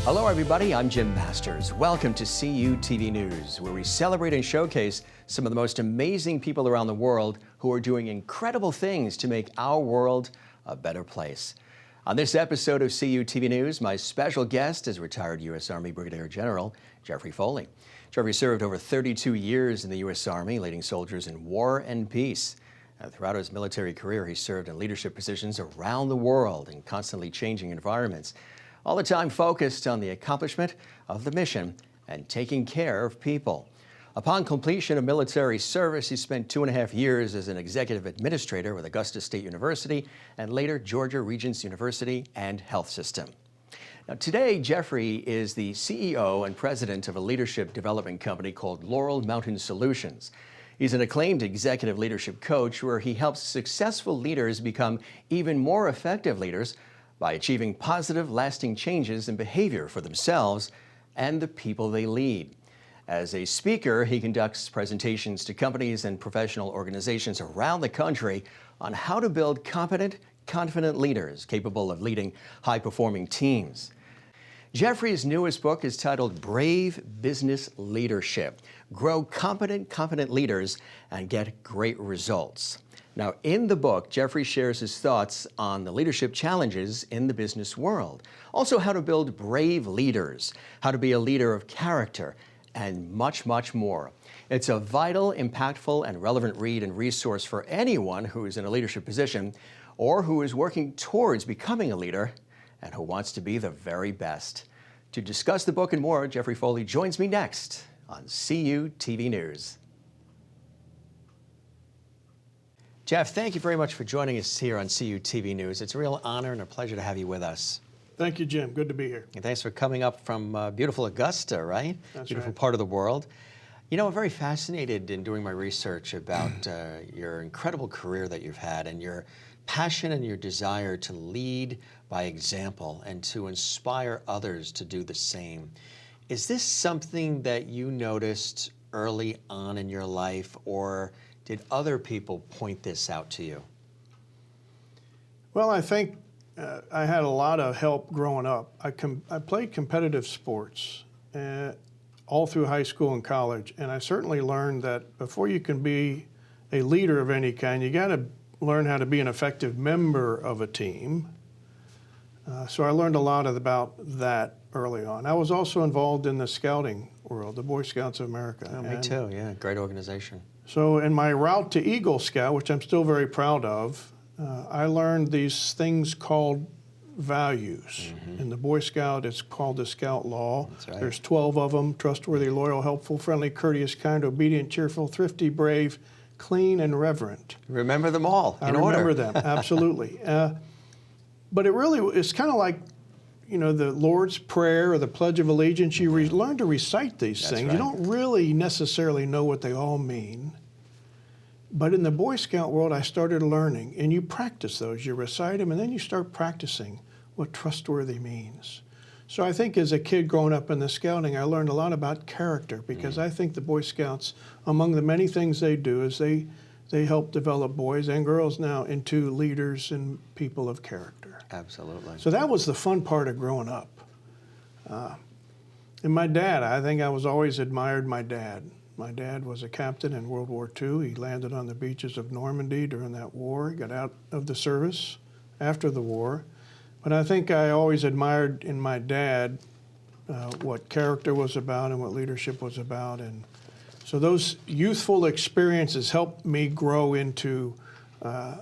Hello everybody, I'm Jim Masters. Welcome to CUTV News, where we celebrate and showcase some of the most amazing people around the world who are doing incredible things to make our world a better place. On this episode of CUTV News, my special guest is retired U.S. Army Brigadier General Jeffrey Foley. Jeffrey served over 32 years in the U.S. Army, leading soldiers in war and peace. Throughout his military career, he served in leadership positions around the world in constantly changing environments, all the time focused on the accomplishment of the mission and taking care of people. Upon completion of military service, he spent 2.5 years as an executive administrator with Augusta State University and later Georgia Regents University and Health System. Now, today, Jeffrey is the CEO and president of a leadership development company called Loral Mountain Solutions. He's an acclaimed executive leadership coach where he helps successful leaders become even more effective leaders by achieving positive, lasting changes in behavior for themselves and the people they lead. As a speaker, he conducts presentations to companies and professional organizations around the country on how to build competent, confident leaders capable of leading high-performing teams. Jeffrey's newest book is titled Brave Business Leadership: Grow Competent, Confident Leaders and Get Great Results. Now, in the book, Jeffrey shares his thoughts on the leadership challenges in the business world, also how to build brave leaders, how to be a leader of character, and much, much more. It's a vital, impactful, and relevant read and resource for anyone who is in a leadership position or who is working towards becoming a leader and who wants to be the very best. To discuss the book and more, Jeffrey Foley joins me next on CUTV News. Jeff, thank you very much for joining us here on CUTV News. It's a real honor and a pleasure to have you with us. Thank you, Jim. Good to be here. And thanks for coming up from beautiful Augusta, right? That's beautiful right. part of the world. You know, I'm very fascinated in doing my research about your incredible career that you've had and your passion and your desire to lead by example and to inspire others to do the same. Is this something that you noticed early on in your life, or did other people point this out to you? Well, I think I had a lot of help growing up. I played competitive sports all through high school and college, and I certainly learned that before you can be a leader of any kind, you got to learn how to be an effective member of a team. So I learned a lot about that early on. I was also involved in the scouting world, the Boy Scouts of America. Oh, me too, yeah, great organization. So in my route to Eagle Scout, which I'm still very proud of, I learned these things called values. Mm-hmm. In the Boy Scout, it's called the Scout Law. That's right. There's 12 of them: trustworthy, loyal, helpful, friendly, courteous, kind, obedient, cheerful, thrifty, brave, clean, and reverent. Remember them all in order. I remember them, absolutely. But it's kind of like, you know, the Lord's Prayer or the Pledge of Allegiance. You learn to recite these That's things. right. You don't really necessarily know what they all mean. But in the Boy Scout world, I started learning, and you practice those. You recite them, and then you start practicing what trustworthy means. So I think as a kid growing up in the scouting, I learned a lot about character, because I think the Boy Scouts, among the many things they do, is they help develop boys and girls now into leaders and people of character. Absolutely. So that was the fun part of growing up. And my dad, I think I was always admired my dad. My dad was a captain in World War II. He landed on the beaches of Normandy during that war. He got out of the service after the war. But I think I always admired in my dad what character was about and what leadership was about. And so those youthful experiences helped me grow into, I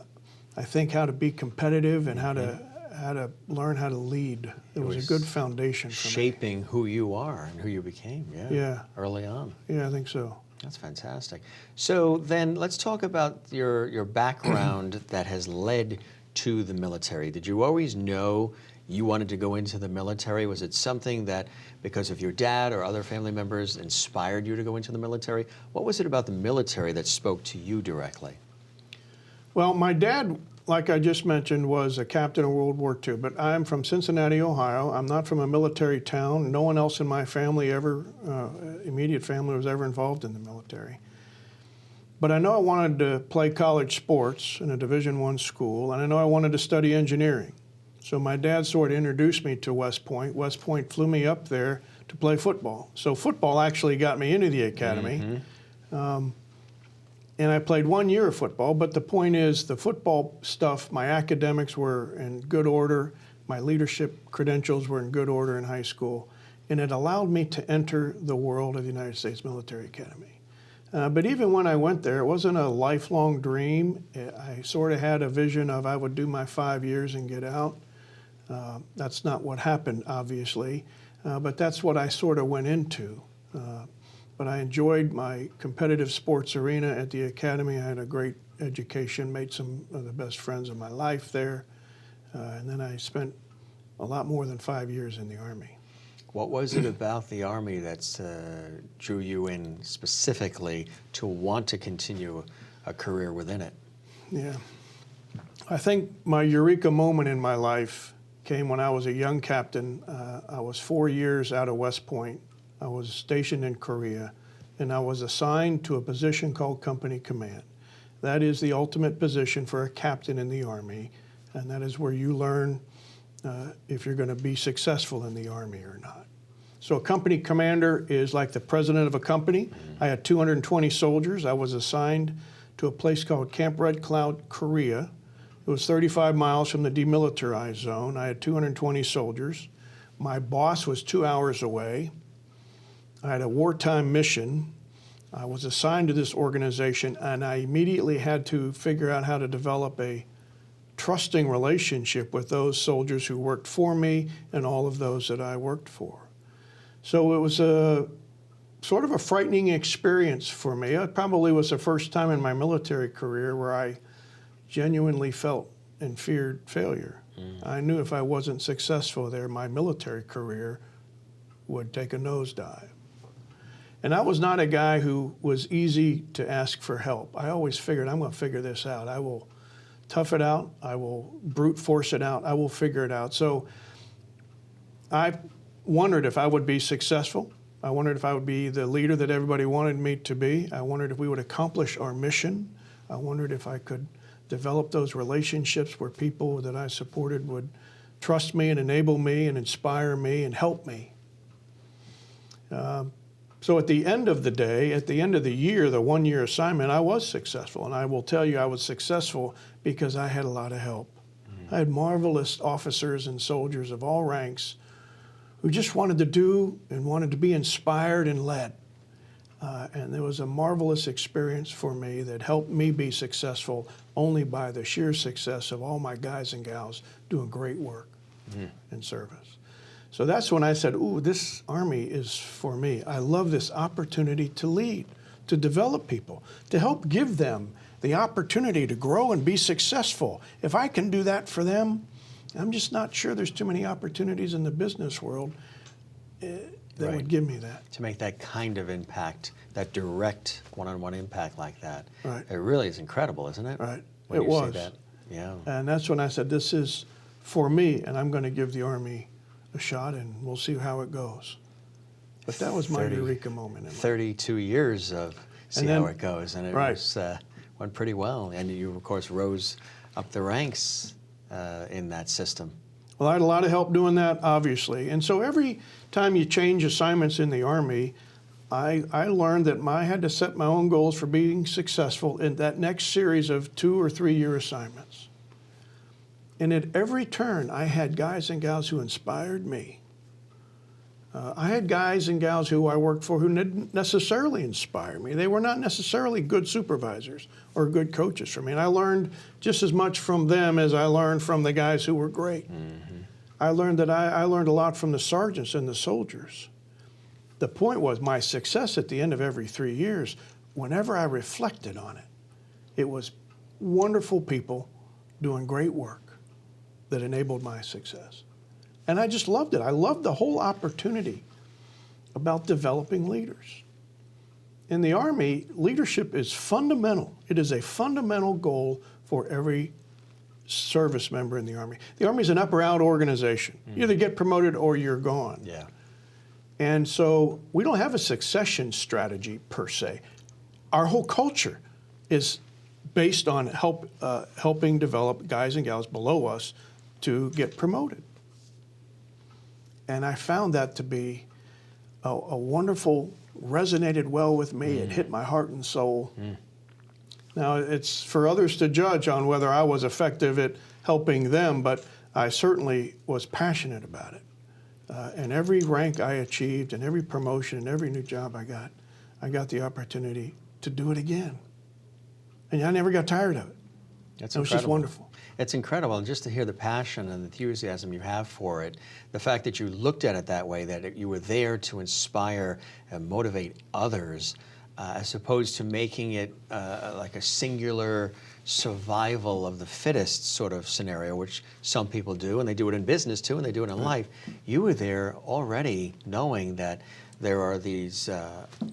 think, how to be competitive and how to learn how to lead. It was a good foundation for me. Shaping who you are and who you became, Yeah. early on. Yeah, I think so. That's fantastic. So then let's talk about your background that has led to the military. Did you always know you wanted to go into the military? Was it something that, because of your dad or other family members, inspired you to go into the military? What was it about the military that spoke to you directly? Well, my dad, like I just mentioned, was a captain in World War II, but I'm from Cincinnati, Ohio. I'm not from a military town. No one else in my family immediate family was ever involved in the military. But I know I wanted to play college sports in a Division I school, and I know I wanted to study engineering. So my dad sort of introduced me to West Point. West Point flew me up there to play football. So football actually got me into the academy. And I played 1 year of football, but the point is the football stuff, my academics were in good order, my leadership credentials were in good order in high school, and it allowed me to enter the world of the United States Military Academy. But even when I went there, it wasn't a lifelong dream. I sort of had a vision of I would do my 5 years and get out. That's not what happened, obviously, but that's what I sort of went into. But I enjoyed my competitive sports arena at the academy. I had a great education, made some of the best friends of my life there. And then I spent a lot more than 5 years in the Army. What was it about the Army that drew you in specifically to want to continue a career within it? Yeah. I think my eureka moment in my life came when I was a young captain. I was 4 years out of West Point. I was stationed in Korea, and I was assigned to a position called company command. That is the ultimate position for a captain in the Army, and that is where you learn if you're going to be successful in the Army or not. So a company commander is like the president of a company. I had 220 soldiers. I was assigned to a place called Camp Red Cloud, Korea. It was 35 miles from the demilitarized zone. I had 220 soldiers. My boss was 2 hours away. I had a wartime mission. I was assigned to this organization, and I immediately had to figure out how to develop a trusting relationship with those soldiers who worked for me and all of those that I worked for. So it was a sort of a frightening experience for me. It probably was the first time in my military career where I genuinely felt and feared failure. I knew if I wasn't successful there, my military career would take a nosedive. And I was not a guy who was easy to ask for help. I always figured, I'm going to figure this out. I will tough it out. I will brute force it out. I will figure it out. So I wondered if I would be successful. I wondered if I would be the leader that everybody wanted me to be. I wondered if we would accomplish our mission. I wondered if I could develop those relationships where people that I supported would trust me and enable me and inspire me and help me. So at the end of the day, at the end of the year, the 1 year assignment, I was successful. And I will tell you I was successful because I had a lot of help. I had marvelous officers and soldiers of all ranks who just wanted to do and wanted to be inspired and led. And there was a marvelous experience for me that helped me be successful only by the sheer success of all my guys and gals doing great work in service. So that's when I said, ooh, this Army is for me. I love this opportunity to lead, to develop people, to help give them the opportunity to grow and be successful. If I can do that for them, I'm just not sure there's too many opportunities in the business world that would give me that. To make that kind of impact, that direct one-on-one impact like that. Right. It really is incredible, isn't it? Right. When It you was. say that. Yeah. And that's when I said, this is for me, and I'm going to give the Army a shot, and we'll see how it goes. But that was my eureka moment in life. 32 years of see how it goes, and it was, went pretty well. And you, of course, rose up the ranks in that system. Well, I had a lot of help doing that, obviously. And so every time you change assignments in the Army, I learned that I had to set my own goals for being successful in that next series of 2 or 3 year assignments. And at every turn, I had guys and gals who inspired me. I had guys and gals who I worked for who didn't necessarily inspire me. They were not necessarily good supervisors or good coaches for me. And I learned just as much from them as I learned from the guys who were great. I learned that I learned a lot from the sergeants and the soldiers. The point was my success at the end of every 3 years, whenever I reflected on it, it was wonderful people doing great work that enabled my success. And I just loved it. I loved the whole opportunity about developing leaders. In the Army, leadership is fundamental. It is a fundamental goal for every service member in the Army. The Army is an up or out organization. You either get promoted or you're gone. Yeah. And so we don't have a succession strategy per se. Our whole culture is based on helping develop guys and gals below us to get promoted. And I found that to be a wonderful, resonated well with me. It hit my heart and soul. Now, it's for others to judge on whether I was effective at helping them, but I certainly was passionate about it. And every rank I achieved and every promotion and every new job I got the opportunity to do it again. And I never got tired of it. That's it was just wonderful. It's incredible, and just to hear the passion and enthusiasm you have for it, the fact that you looked at it that way, that you were there to inspire and motivate others, as opposed to making it like a singular survival of the fittest sort of scenario, which some people do, and they do it in business too, and they do it in life. You were there already knowing that there are these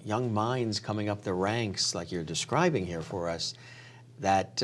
young minds coming up the ranks, like you're describing here for us, that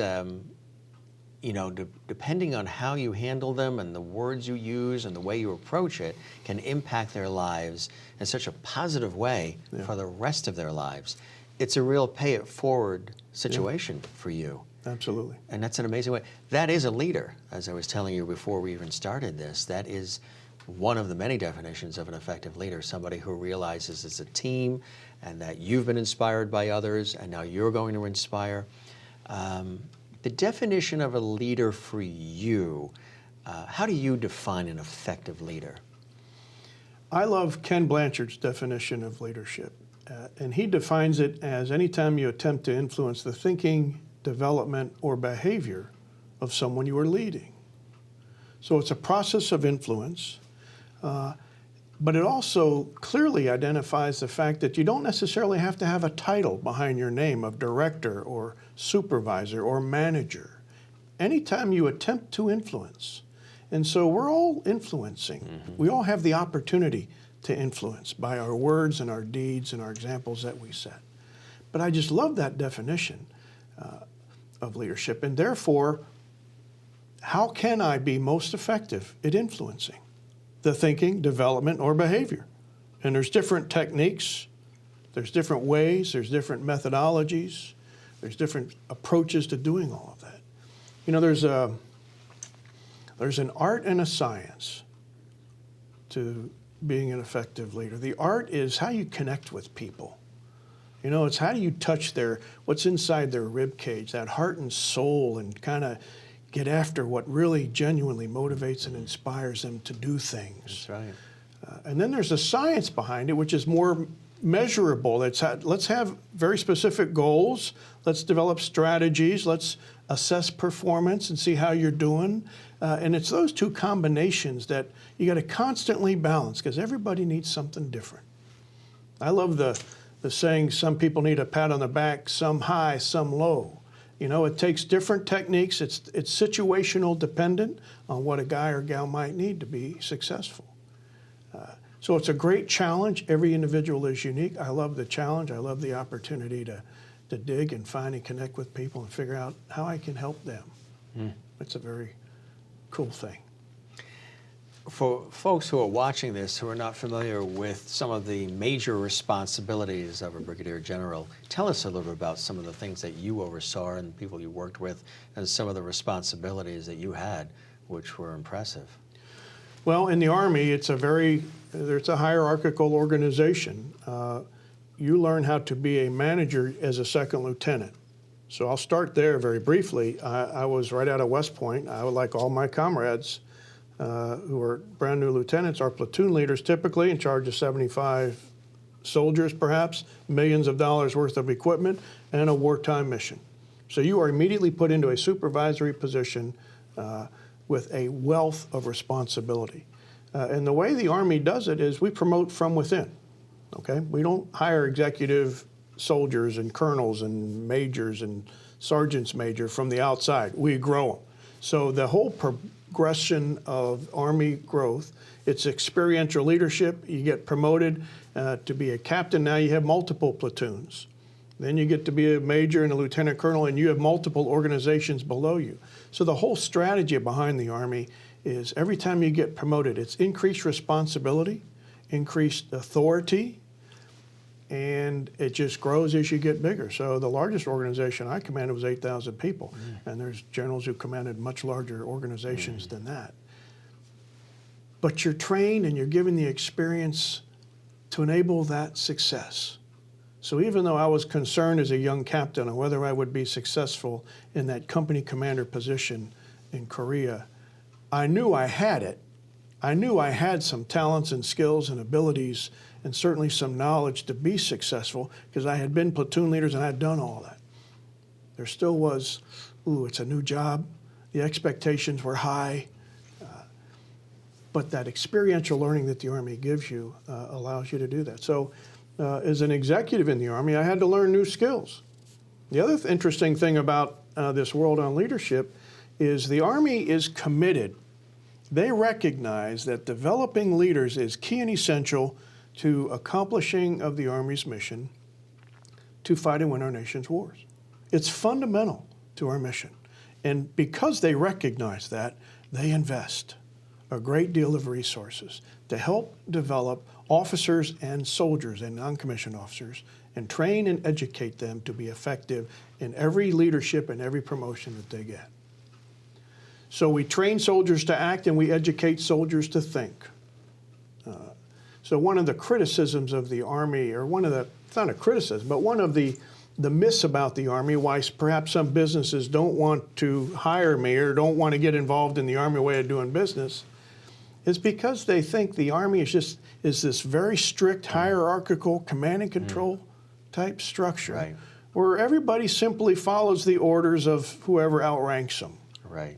you know, depending on how you handle them and the words you use and the way you approach it, can impact their lives in such a positive way for the rest of their lives. It's a real pay-it-forward situation for you. Absolutely. And that's an amazing way. That is a leader, as I was telling you before we even started this. That is one of the many definitions of an effective leader, somebody who realizes it's a team and that you've been inspired by others and now you're going to inspire. The definition of a leader for you, how do you define an effective leader? I love Ken Blanchard's definition of leadership, and he defines it as any time you attempt to influence the thinking, development, or behavior of someone you are leading. So it's a process of influence, but it also clearly identifies the fact that you don't necessarily have to have a title behind your name of director or supervisor or manager. Anytime you attempt to influence. And so we're all influencing. We all have the opportunity to influence by our words and our deeds and our examples that we set. But I just love that definition of leadership. And therefore, how can I be most effective at influencing the thinking, development, or behavior? And there's different techniques, there's different ways, there's different methodologies, there's different approaches to doing all of that. You know, there's an art and a science to being an effective leader. The art is how you connect with people. You know, it's how do you touch what's inside their rib cage, that heart and soul, and kind of get after what really genuinely motivates and inspires them to do things. That's right. And then there's a science behind it, which is more measurable. Let's have very specific goals. Let's develop strategies. Let's assess performance and see how you're doing. And it's those two combinations that you got to constantly balance, because everybody needs something different. I love the saying, some people need a pat on the back, some high, some low. You know, it takes different techniques. It's situational dependent on what a guy or gal might need to be successful. So it's a great challenge. Every individual is unique. I love the challenge. I love the opportunity to dig and find and connect with people and figure out how I can help them. It's a very cool thing. For folks who are watching this who are not familiar with some of the major responsibilities of a brigadier general, tell us a little bit about some of the things that you oversaw and people you worked with and some of the responsibilities that you had, which were impressive. Well, in the Army, it's a hierarchical organization. You learn how to be a manager as a second lieutenant. So I'll start there very briefly. I was right out of West Point. I would, like all my comrades, who were brand new lieutenants, are platoon leaders, typically in charge of 75 soldiers perhaps, millions of dollars worth of equipment, and a wartime mission. So you are immediately put into a supervisory position with a wealth of responsibility. And the way the Army does it is we promote from within, okay? We don't hire executive soldiers and colonels and majors and sergeants major from the outside. We grow them. So the whole progression of Army growth, it's experiential leadership. You get promoted to be a captain. Now you have multiple platoons. Then you get to be a major and a lieutenant colonel, and you have multiple organizations below you. So the whole strategy behind the Army is every time you get promoted, it's increased responsibility, increased authority, and it just grows as you get bigger. So the largest organization I commanded was 8,000 people, and there's generals who commanded much larger organizations than that. but you're trained and you're given the experience to enable that success. So even though I was concerned as a young captain on whether I would be successful in that company commander position in Korea, I knew I had it. I knew I had some talents and skills and abilities and certainly some knowledge to be successful because I had been platoon leaders and I had done all that. There still was, it's a new job. The expectations were high. But that experiential learning that the Army gives you allows you to do that. So as an executive in the Army, I had to learn new skills. The other interesting thing about this World on Leadership is the Army is committed. They recognize that developing leaders is key and essential to accomplishing of the Army's mission to fight and win our nation's wars. It's fundamental to our mission. And because they recognize that, they invest a great deal of resources to help develop officers and soldiers and non-commissioned officers and train and educate them to be effective in every leadership and every promotion that they get. So we train soldiers to act and we educate soldiers to think. So one of the criticisms of the Army, or it's not a criticism, but one of the myths about the Army, why perhaps some businesses don't want to hire me or don't want to get involved in the Army way of doing business, is because they think the Army is this very strict hierarchical command and control type structure, right, where everybody simply follows the orders of whoever outranks them. Right.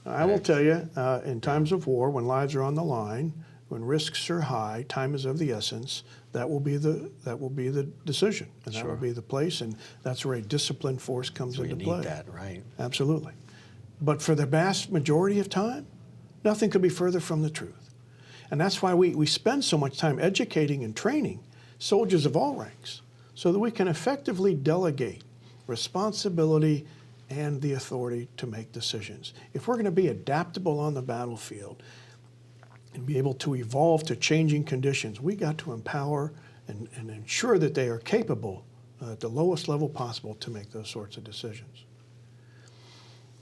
I will tell you, in times of war, when lives are on the line, when risks are high, time is of the essence. That will be the decision, and that will be the place, and that's where a disciplined force comes into play. You need that, right? Absolutely. But for the vast majority of time, nothing could be further from the truth. And that's why we spend so much time educating and training soldiers of all ranks so that we can effectively delegate responsibility and the authority to make decisions. If we're going to be adaptable on the battlefield and be able to evolve to changing conditions, we got to empower and ensure that they are capable at the lowest level possible to make those sorts of decisions.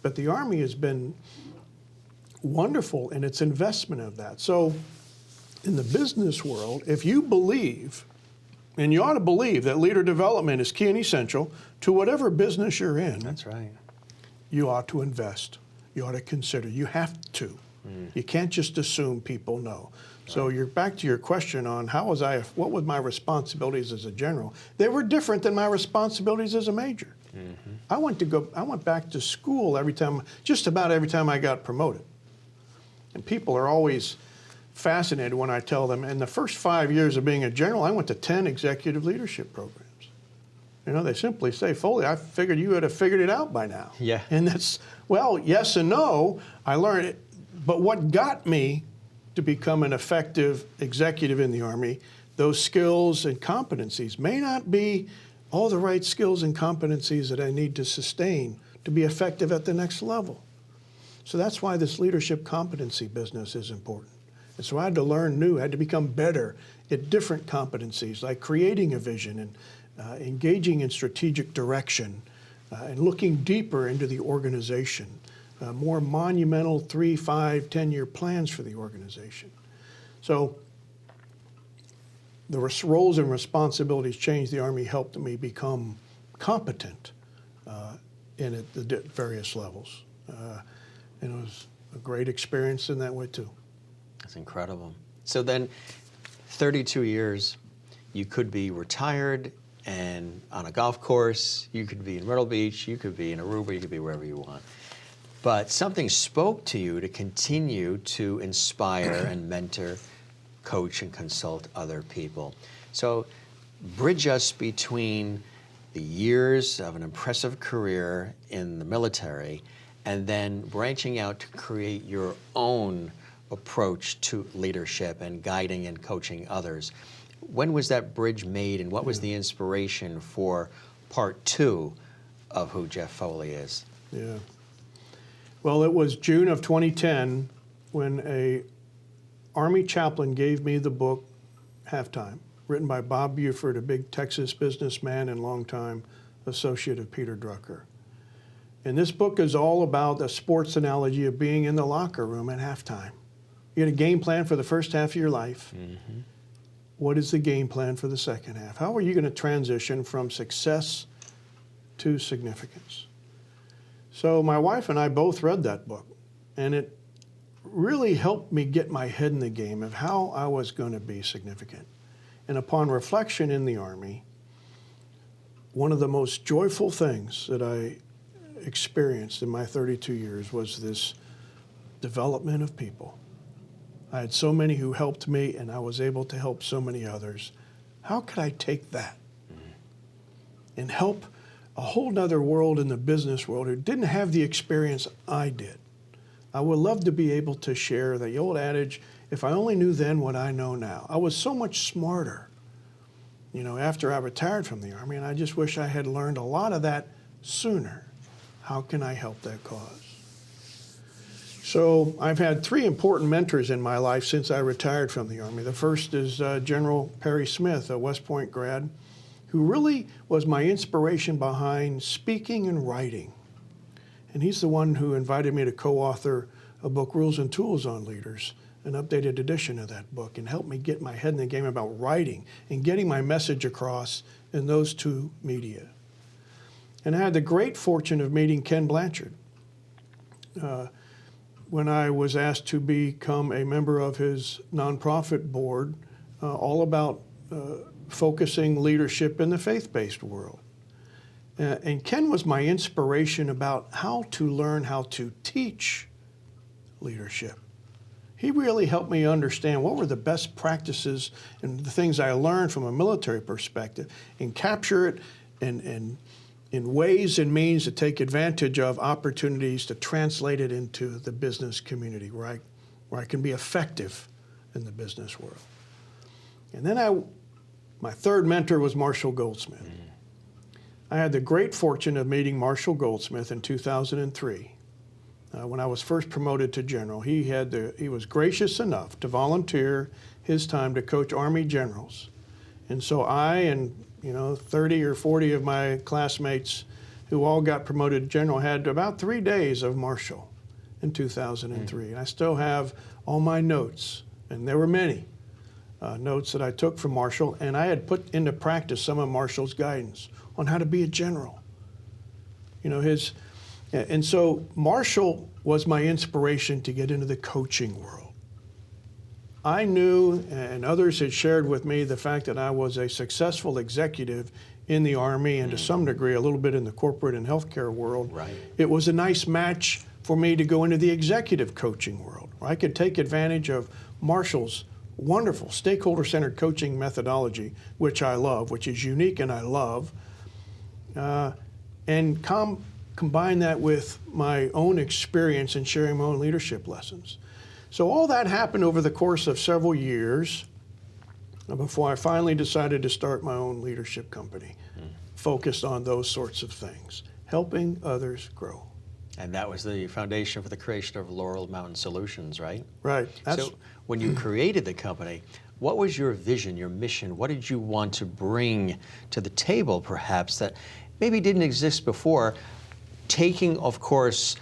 But the Army has been wonderful in its investment of that. So in the business world, if you believe, and you ought to believe, that leader development is key and essential to whatever business you're in. That's right. You ought to invest. You ought to consider. You have to. You can't just assume people know. So you're back to your question on what were my responsibilities as a general? They were different than my responsibilities as a major. I went back to school just about every time I got promoted. And people are always fascinated when I tell them, in the first 5 years of being a general, I went to 10 executive leadership programs. They simply say, Foley, I figured you would have figured it out by now. Yeah. And that's, well, yes and no. I learned it. But what got me to become an effective executive in the Army, those skills and competencies may not be all the right skills and competencies that I need to sustain to be effective at the next level. So that's why this leadership competency business is important. And so I had to learn new, I had to become better at different competencies, like creating a vision and engaging in strategic direction and looking deeper into the organization, more monumental 3, 5, 10-year plans for the organization. So the roles and responsibilities changed. The Army helped me become competent in the various levels. And it was a great experience in that way, too. That's incredible. So then, 32 years, you could be retired and on a golf course, you could be in Myrtle Beach, you could be in Aruba, you could be wherever you want. But something spoke to you to continue to inspire and mentor, coach, and consult other people. So bridge us between the years of an impressive career in the military and then branching out to create your own approach to leadership and guiding and coaching others. When was that bridge made, and what was the inspiration for part 2 of who Jeff Foley is? Yeah. Well, it was June of 2010 when a Army chaplain gave me the book Halftime, written by Bob Buford, a big Texas businessman and longtime associate of Peter Drucker. And this book is all about the sports analogy of being in the locker room at halftime. You get a game plan for the first half of your life. What is the game plan for the second half? How are you going to transition from success to significance? So my wife and I both read that book, and it really helped me get my head in the game of how I was going to be significant. And upon reflection in the Army, one of the most joyful things that I experienced in my 32 years was this development of people. I had so many who helped me, and I was able to help so many others. How could I take that and help a whole nother world in the business world who didn't have the experience I did? I would love to be able to share the old adage, if I only knew then what I know now. I was so much smarter, after I retired from the Army, and I just wish I had learned a lot of that sooner. How can I help that cause? So I've had 3 important mentors in my life since I retired from the Army. The first is General Perry Smith, a West Point grad, who really was my inspiration behind speaking and writing. And he's the one who invited me to co-author a book, Rules and Tools on Leaders, an updated edition of that book, and helped me get my head in the game about writing and getting my message across in those 2 media. And I had the great fortune of meeting Ken Blanchard when I was asked to become a member of his nonprofit board, all about focusing leadership in the faith-based world. And Ken was my inspiration about how to learn how to teach leadership. He really helped me understand what were the best practices and the things I learned from a military perspective and capture it in ways and means to take advantage of opportunities to translate it into the business community where I can be effective in the business world. And then my third mentor was Marshall Goldsmith. I had the great fortune of meeting Marshall Goldsmith in 2003. When I was first promoted to general, he was gracious enough to volunteer his time to coach Army generals. And so I and 30 or 40 of my classmates who all got promoted to general had about 3 days of Marshall in 2003. And I still have all my notes, and there were many notes that I took from Marshall, and I had put into practice some of Marshall's guidance on how to be a general. And so Marshall was my inspiration to get into the coaching world. I knew, and others had shared with me, the fact that I was a successful executive in the Army and to some degree a little bit in the corporate and healthcare world. Right. It was a nice match for me to go into the executive coaching world, where I could take advantage of Marshall's wonderful stakeholder centered coaching methodology, which I love, which is unique and I love, and combine that with my own experience in sharing my own leadership lessons. So all that happened over the course of several years before I finally decided to start my own leadership company, focused on those sorts of things, helping others grow. And that was the foundation for the creation of Loral Mountain Solutions, right? Right. So when you created the company, what was your vision, your mission? What did you want to bring to the table, perhaps, that maybe didn't exist before? Taking, of course,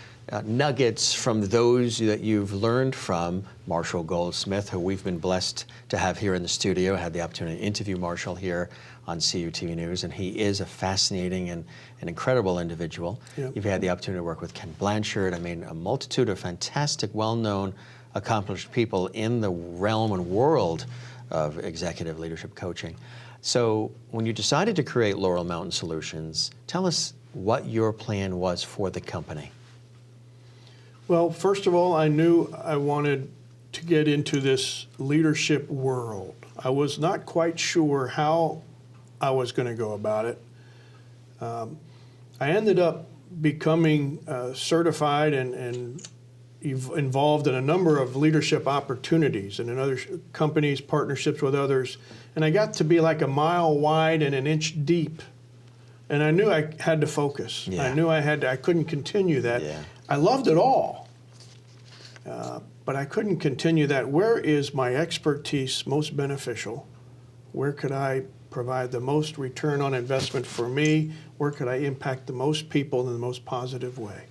nuggets from those that you've learned from, Marshall Goldsmith, who we've been blessed to have here in the studio. I had the opportunity to interview Marshall here on CUTV News, and he is a fascinating and an incredible individual. Yep. You've had the opportunity to work with Ken Blanchard. I mean, a multitude of fantastic, well-known, accomplished people in the realm and world of executive leadership coaching. So when you decided to create Loral Mountain Solutions, tell us what your plan was for the company. Well, first of all, I knew I wanted to get into this leadership world. I was not quite sure how I was going to go about it. I ended up becoming certified and involved in a number of leadership opportunities and in other companies, partnerships with others. And I got to be like a mile wide and an inch deep. And I knew I had to focus. Yeah. I knew I couldn't continue that. Yeah. I loved it all, but I couldn't continue that. Where is my expertise most beneficial? Where could I provide the most return on investment for me? Where could I impact the most people in the most positive way?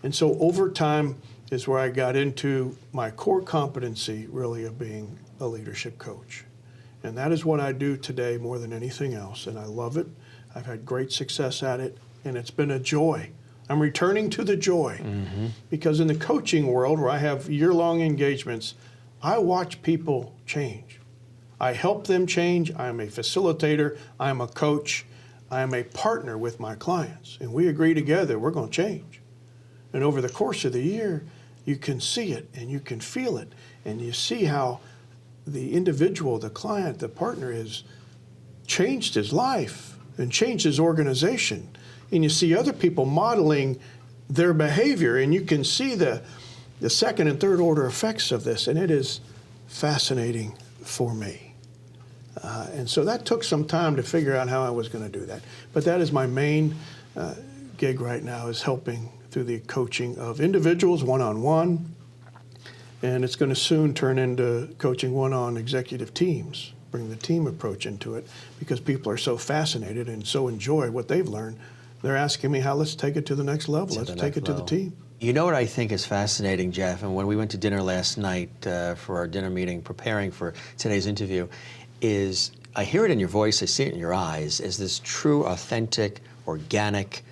And so over time, is where I got into my core competency, really, of being a leadership coach. And that is what I do today more than anything else. And I love it. I've had great success at it, and it's been a joy. I'm returning to the joy because in the coaching world, where I have year-long engagements, I watch people change. I help them change. I am a facilitator. I am a coach. I am a partner with my clients. And we agree together we're going to change. And over the course of the year, you can see it and you can feel it. And you see how the individual, the client, the partner has changed his life and changed his organization. And you see other people modeling their behavior, and you can see the second and third order effects of this, and it is fascinating for me. And so that took some time to figure out how I was going to do that. But that is my main gig right now, is helping through the coaching of individuals one-on-one, and it's going to soon turn into coaching one-on executive teams, bring the team approach into it, because people are so fascinated and so enjoy what they've learned. They're asking me, let's take it to the next level. Let's take it to the team. You know what I think is fascinating, Jeff, and when we went to dinner last night for our dinner meeting, preparing for today's interview, is I hear it in your voice, I see it in your eyes, is this true, authentic, organic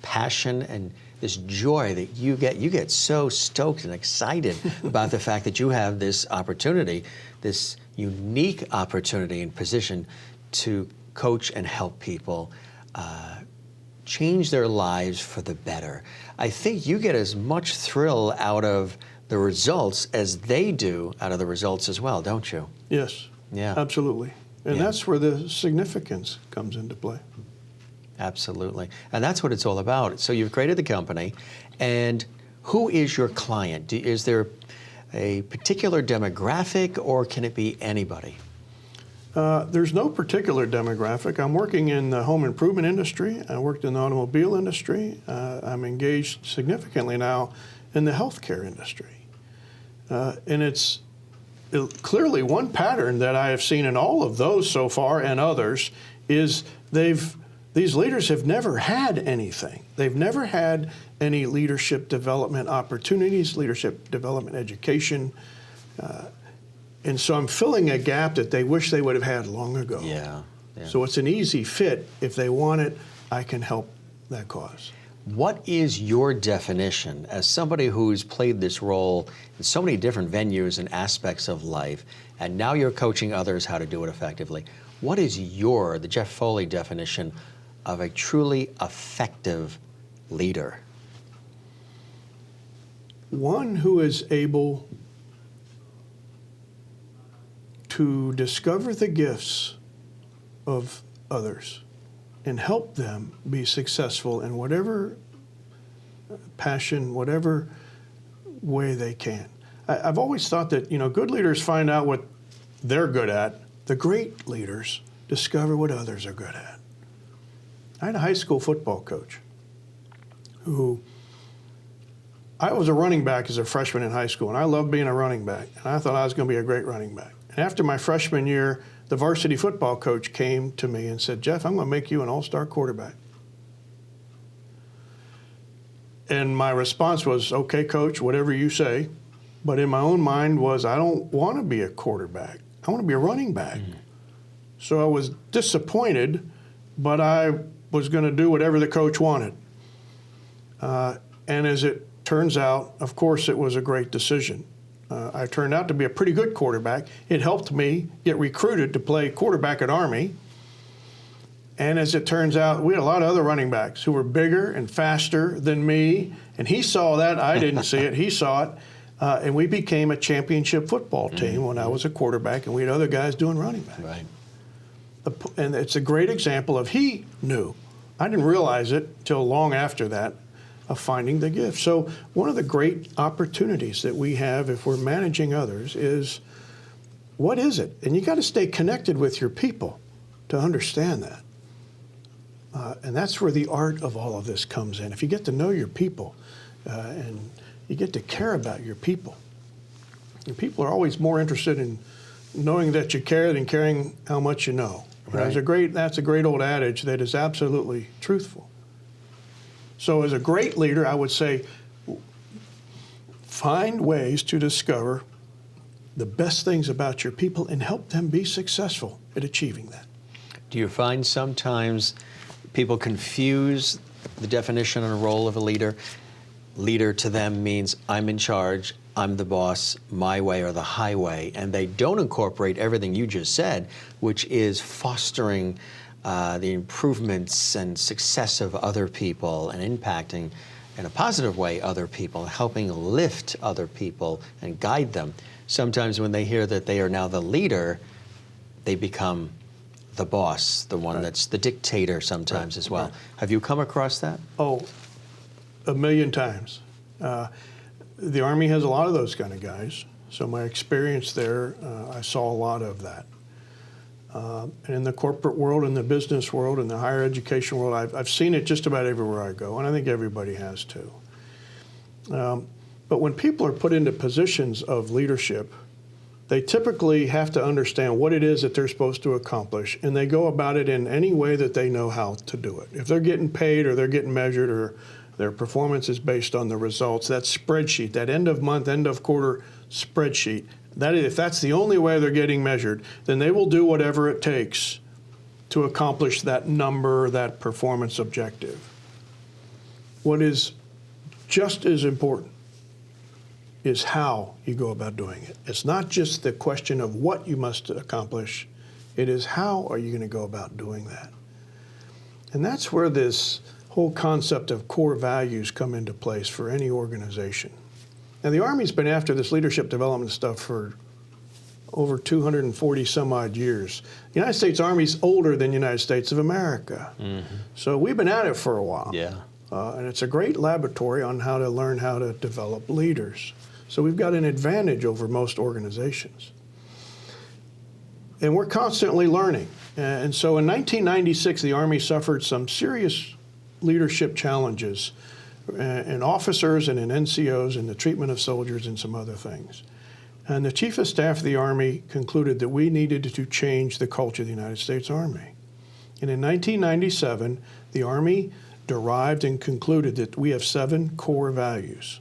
passion and this joy that you get. You get so stoked and excited about the fact that you have this opportunity, this unique opportunity and position to coach and help people change their lives for the better. I think you get as much thrill out of the results as they do out of the results as well, don't you? Yes, yeah, absolutely. And that's where the significance comes into play. Absolutely. And that's what it's all about. So you've created the company, and who is your client? Is there a particular demographic, or can it be anybody? There's no particular demographic. I'm working in the home improvement industry. I worked in the automobile industry. I'm engaged significantly now in the healthcare industry. And it's clearly one pattern that I have seen in all of those so far, and others, is these leaders have never had anything. They've never had any leadership development opportunities, leadership development education. And so I'm filling a gap that they wish they would have had long ago. Yeah. So it's an easy fit. If they want it, I can help that cause. What is your definition, as somebody who's played this role in so many different venues and aspects of life, and now you're coaching others how to do it effectively? What is the Jeff Foley definition of a truly effective leader? One who is able to discover the gifts of others and help them be successful in whatever passion, whatever way they can. I've always thought that, good leaders find out what they're good at. The great leaders discover what others are good at. I had a high school football coach I was a running back as a freshman in high school, and I loved being a running back, and I thought I was going to be a great running back. And after my freshman year, the varsity football coach came to me and said, "Jeff, I'm going to make you an all-star quarterback." And my response was, "Okay, coach, whatever you say." But in my own mind was, I don't want to be a quarterback. I want to be a running back. So I was disappointed, but I was going to do whatever the coach wanted. And as it turns out, of course, it was a great decision. I turned out to be a pretty good quarterback. It helped me get recruited to play quarterback at Army. And as it turns out, we had a lot of other running backs who were bigger and faster than me. And he saw that. I didn't see it. He saw it. And we became a championship football team when I was a quarterback, and we had other guys doing running back. Right. And it's a great example of he knew. I didn't realize it till long after that, of finding the gift. So one of the great opportunities that we have if we're managing others is, what is it? And you got to stay connected with your people to understand that. And that's where the art of all of this comes in. If you get to know your people and you get to care about your people are always more interested in knowing that you care than caring how much you know. Right. That's a great old adage that is absolutely truthful. So as a great leader, I would say, find ways to discover the best things about your people and help them be successful at achieving that. Do you find sometimes people confuse the definition and role of a leader? Leader to them means I'm in charge, I'm the boss, my way or the highway, and they don't incorporate everything you just said, which is fostering the improvements and success of other people and impacting in a positive way other people, helping lift other people and guide them. Sometimes when they hear that they are now the leader, they become the boss, the one that's the dictator sometimes as well. Right. Have you come across that? Oh, a million times. The Army has a lot of those kind of guys. So my experience there, I saw a lot of that. And in the corporate world, in the business world, in the higher education world, I've seen it just about everywhere I go, and I think everybody has too. But when people are put into positions of leadership, they typically have to understand what it is that they're supposed to accomplish, and they go about it in any way that they know how to do it. If they're getting paid or they're getting measured or their performance is based on the results, that spreadsheet, that end of month, end of quarter spreadsheet, if that's the only way they're getting measured, then they will do whatever it takes to accomplish that number, that performance objective. What is just as important is how you go about doing it. It's not just the question of what you must accomplish, it is how are you going to go about doing that. And that's where this whole concept of core values come into place for any organization. Now the Army's been after this leadership development stuff for over 240 some odd years. The United States Army's older than the United States of America. Mm-hmm. So we've been at it for a while. Yeah. And it's a great laboratory on how to learn how to develop leaders. So we've got an advantage over most organizations. And we're constantly learning. And so in 1996, the Army suffered some serious leadership challenges in officers and in NCOs in the treatment of soldiers and some other things. And the Chief of Staff of the Army concluded that we needed to change the culture of the United States Army. And in 1997, the Army derived and concluded that we have 7 core values.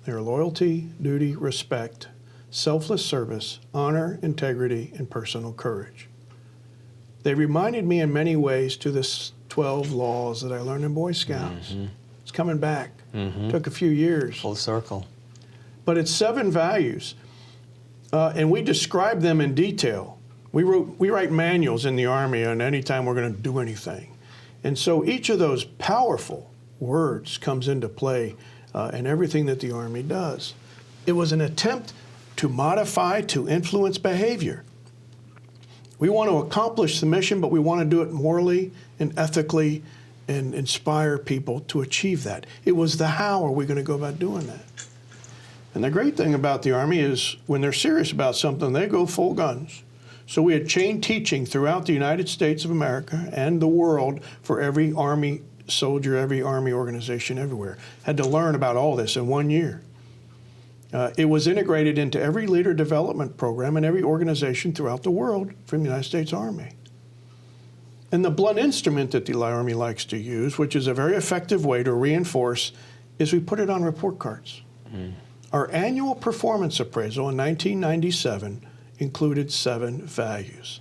They are loyalty, duty, respect, selfless service, honor, integrity, and personal courage. They reminded me in many ways to the 12 laws that I learned in Boy Scouts. Mm-hmm. It's coming back. Mm-hmm. Took a few years. Full circle. But it's 7 values, and we describe them in detail. We write manuals in the Army on any time we're going to do anything. And so each of those powerful words comes into play in everything that the Army does. It was an attempt to modify, to influence behavior. We want to accomplish the mission, but we want to do it morally and ethically and inspire people to achieve that. It was the how are we going to go about doing that. And the great thing about the Army is when they're serious about something, they go full guns. So we had chain teaching throughout the United States of America and the world for every Army soldier, every Army organization everywhere. Had to learn about all this in 1 year. It was integrated into every leader development program in every organization throughout the world from the United States Army. And the blunt instrument that the Army likes to use, which is a very effective way to reinforce, is we put it on report cards. Mm. Our annual performance appraisal in 1997 included 7 values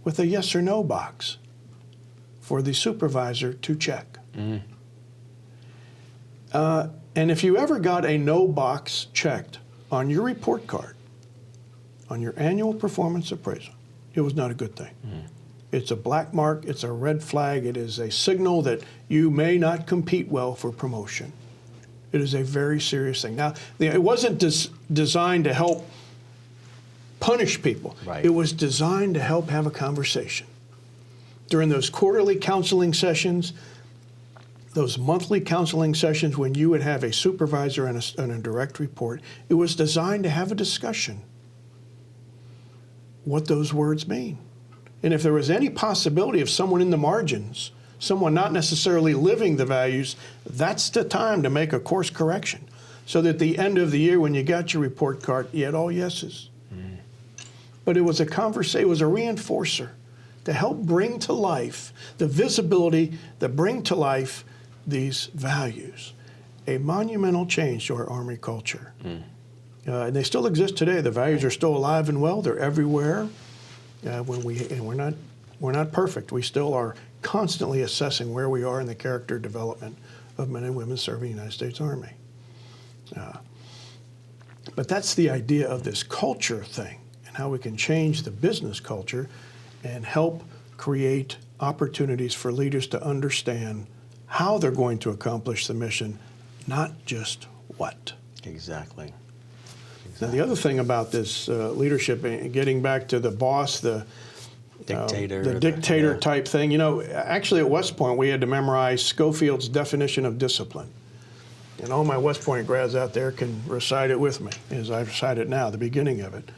with a yes or no box for the supervisor to check. Mm. And if you ever got a no box checked on your report card, on your annual performance appraisal, it was not a good thing. Mm. It's a black mark, it's a red flag, it is a signal that you may not compete well for promotion. It is a very serious thing. Now, it wasn't designed to help punish people. Right. It was designed to help have a conversation. During those quarterly counseling sessions, those monthly counseling sessions when you would have a supervisor and a direct report, it was designed to have a discussion what those words mean. And if there was any possibility of someone in the margins, someone not necessarily living the values, that's the time to make a course correction. So that at the end of the year when you got your report card, you had all yeses. Mm. But it was a conversation, it was a reinforcer to help bring to life the visibility, to bring to life these values. a monumental change to our Army culture. And they still exist today. The values are still alive and well. They're everywhere. And we're not perfect. We still are constantly assessing where we are in the character development of men and women serving the United States Army. But that's the idea of this culture thing and how we can change the business culture and help create opportunities for leaders to understand how they're going to accomplish the mission, not just what. Exactly. Now, the other thing about this leadership, getting back to the boss, the dictator type thing, you know, actually at West Point we had to memorize Schofield's definition of discipline. And all my West Point grads out there can recite it with me, as I recite it now, the beginning of it.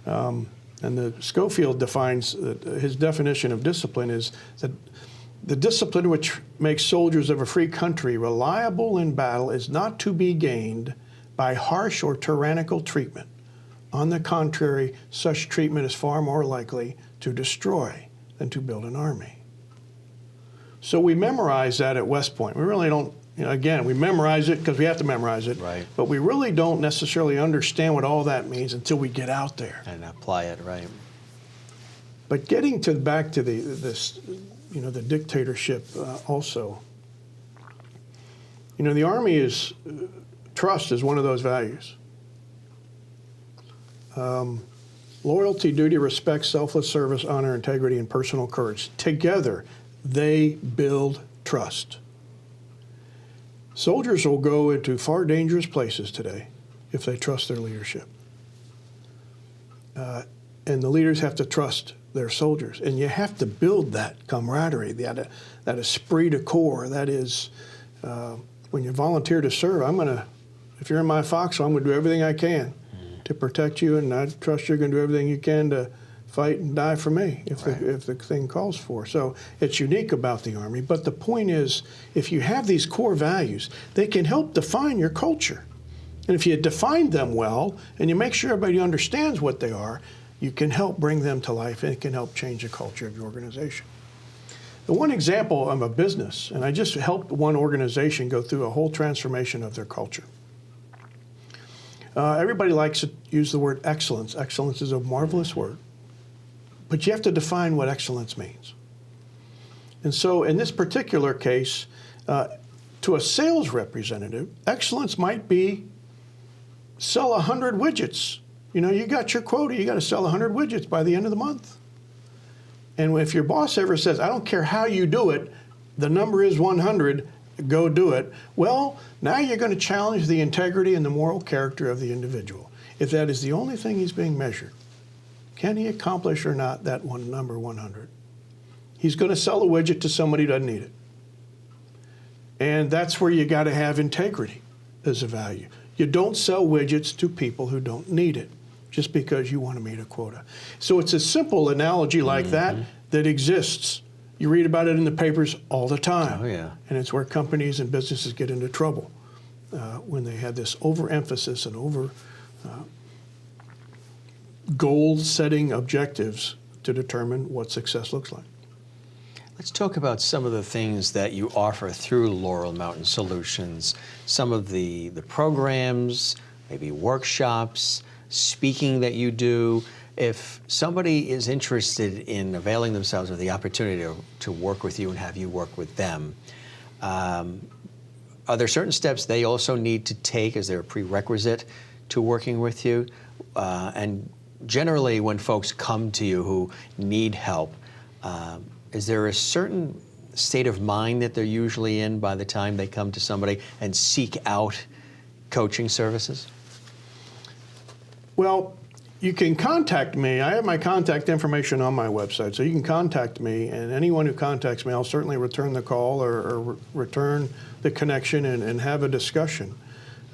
And the Schofield defines, his definition of discipline is that the discipline which makes soldiers of a free country reliable in battle is not to be gained by harsh or tyrannical treatment. On the contrary, such treatment is far more likely to destroy than to build an army. So we memorize that at West Point. We really don't, you know, again, we memorize it because we have to memorize it, right. But we really don't necessarily understand what all that means until we get out there. And apply it, right. But getting back to the dictatorship also, you know, the Army is, trust is one of those values. Loyalty, duty, respect, selfless service, honor, integrity, and personal courage. Together, they build trust. Soldiers will go into far dangerous places today if they trust their leadership. And the leaders have to trust their soldiers. And you have to build that camaraderie, that esprit de corps. That is, when you volunteer to serve, if you're in my foxhole, I'm going to do everything I can to protect you, and I trust you're going to do everything you can to fight and die for me if the thing calls for. So it's unique about the Army. But the point is, if you have these core values, they can help define your culture. And if you define them well and you make sure everybody understands what they are, you can help bring them to life, and it can help change the culture of your organization. The one example of a business, and I just helped one organization go through a whole transformation of their culture. Everybody likes to use the word excellence. Excellence is a marvelous word. But you have to define what excellence means. And so in this particular case, to a sales representative, excellence might be sell 100 widgets. You know, you got your quota, you got to sell 100 widgets by the end of the month. And if your boss ever says, I don't care how you do it, the number is 100, go do it. Well, now you're going to challenge the integrity and the moral character of the individual. If that is the only thing he's being measured, can he accomplish or not that one number 100? He's going to sell a widget to somebody who doesn't need it. And that's where you got to have integrity as a value. You don't sell widgets to people who don't need it just because you want to meet a quota. So it's a simple analogy like that exists. You read about it in the papers all the time. Oh, yeah. And it's where companies and businesses get into trouble when they have this overemphasis and goal-setting objectives to determine what success looks like. Let's talk about some of the things that you offer through Laurel Mountain Solutions, some of the programs, maybe workshops, speaking that you do. If somebody is interested in availing themselves of the opportunity to work with you and have you work with them, are there certain steps they also need to take as their prerequisite to working with you? And generally, when folks come to you who need help, is there a certain state of mind that they're usually in by the time they come to somebody and seek out coaching services? Well, you can contact me. I have my contact information on my website, so you can contact me, and anyone who contacts me, I'll certainly return the call or return the connection and have a discussion.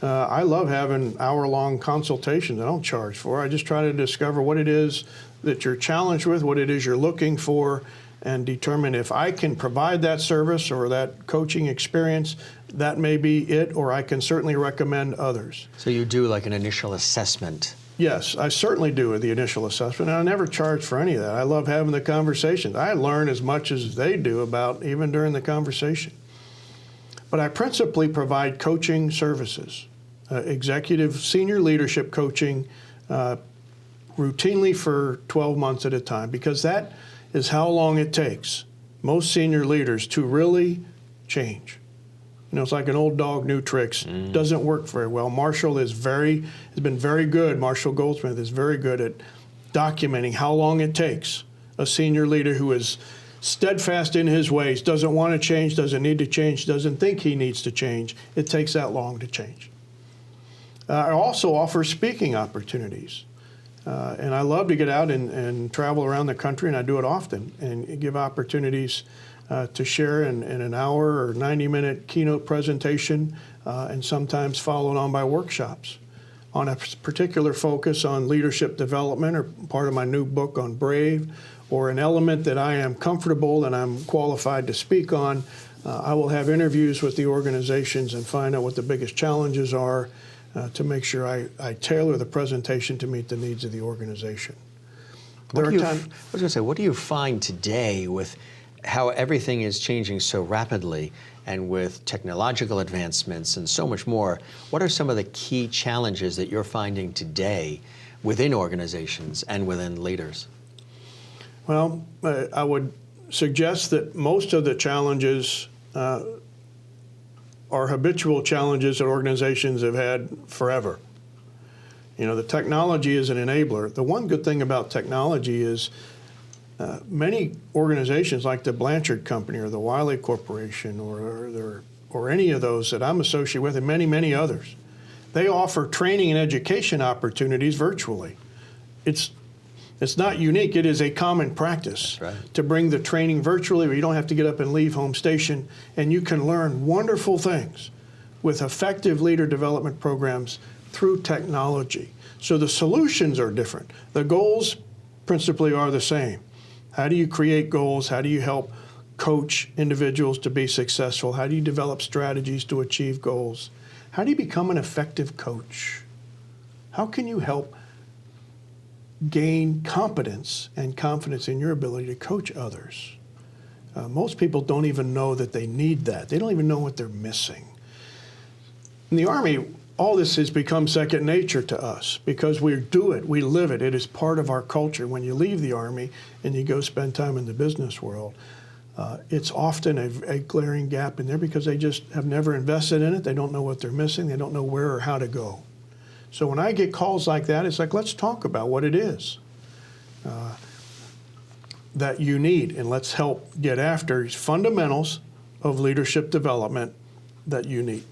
I love having hour-long consultations. I don't charge for. I just try to discover what it is that you're challenged with, what it is you're looking for, and determine if I can provide that service or that coaching experience. That may be it, or I can certainly recommend others. So you do like an initial assessment? Yes, I certainly do the initial assessment, and I never charge for any of that. I love having the conversations. I learn as much as they do about even during the conversation. But I principally provide coaching services, executive senior leadership coaching, routinely for 12 months at a time, because that is how long it takes most senior leaders to really change. You know, it's like an old dog, new tricks. Doesn't work very well. Marshall has been very good. Marshall Goldsmith is very good at documenting how long it takes a senior leader who is steadfast in his ways, doesn't want to change, doesn't need to change, doesn't think he needs to change. It takes that long to change. I also offer speaking opportunities. And I love to get out and travel around the country, and I do it often, and give opportunities to share in an hour or 90-minute keynote presentation, and sometimes followed on by workshops on a particular focus on leadership development, or part of my new book on Brave, or an element that I am comfortable and I'm qualified to speak on. I will have interviews with the organizations and find out what the biggest challenges are, to make sure I tailor the presentation to meet the needs of the organization. What do you find today with how everything is changing so rapidly, and with technological advancements and so much more? What are some of the key challenges that you're finding today within organizations and within leaders? Well, I would suggest that most of the challenges are habitual challenges that organizations have had forever. You know, the technology is an enabler. The one good thing about technology is many organizations like the Blanchard Company or the Wiley Corporation or any of those that I'm associated with, and many, many others, they offer training and education opportunities virtually. It's not unique. It is a common practice to bring the training virtually, where you don't have to get up and leave home station, and you can learn wonderful things with effective leader development programs through technology. So the solutions are different. The goals principally are the same. How do you create goals? How do you help coach individuals to be successful? How do you develop strategies to achieve goals? How do you become an effective coach? How can you help gain competence and confidence in your ability to coach others? Most people don't even know that they need that. They don't even know what they're missing. In the Army, all this has become second nature to us because we do it, we live it. It is part of our culture. When you leave the Army and you go spend time in the business world, it's often a glaring gap in there because they just have never invested in it. They don't know what they're missing. They don't know where or how to go. So when I get calls like that, it's like, let's talk about what it is that you need, and let's help get after fundamentals of leadership development that you need.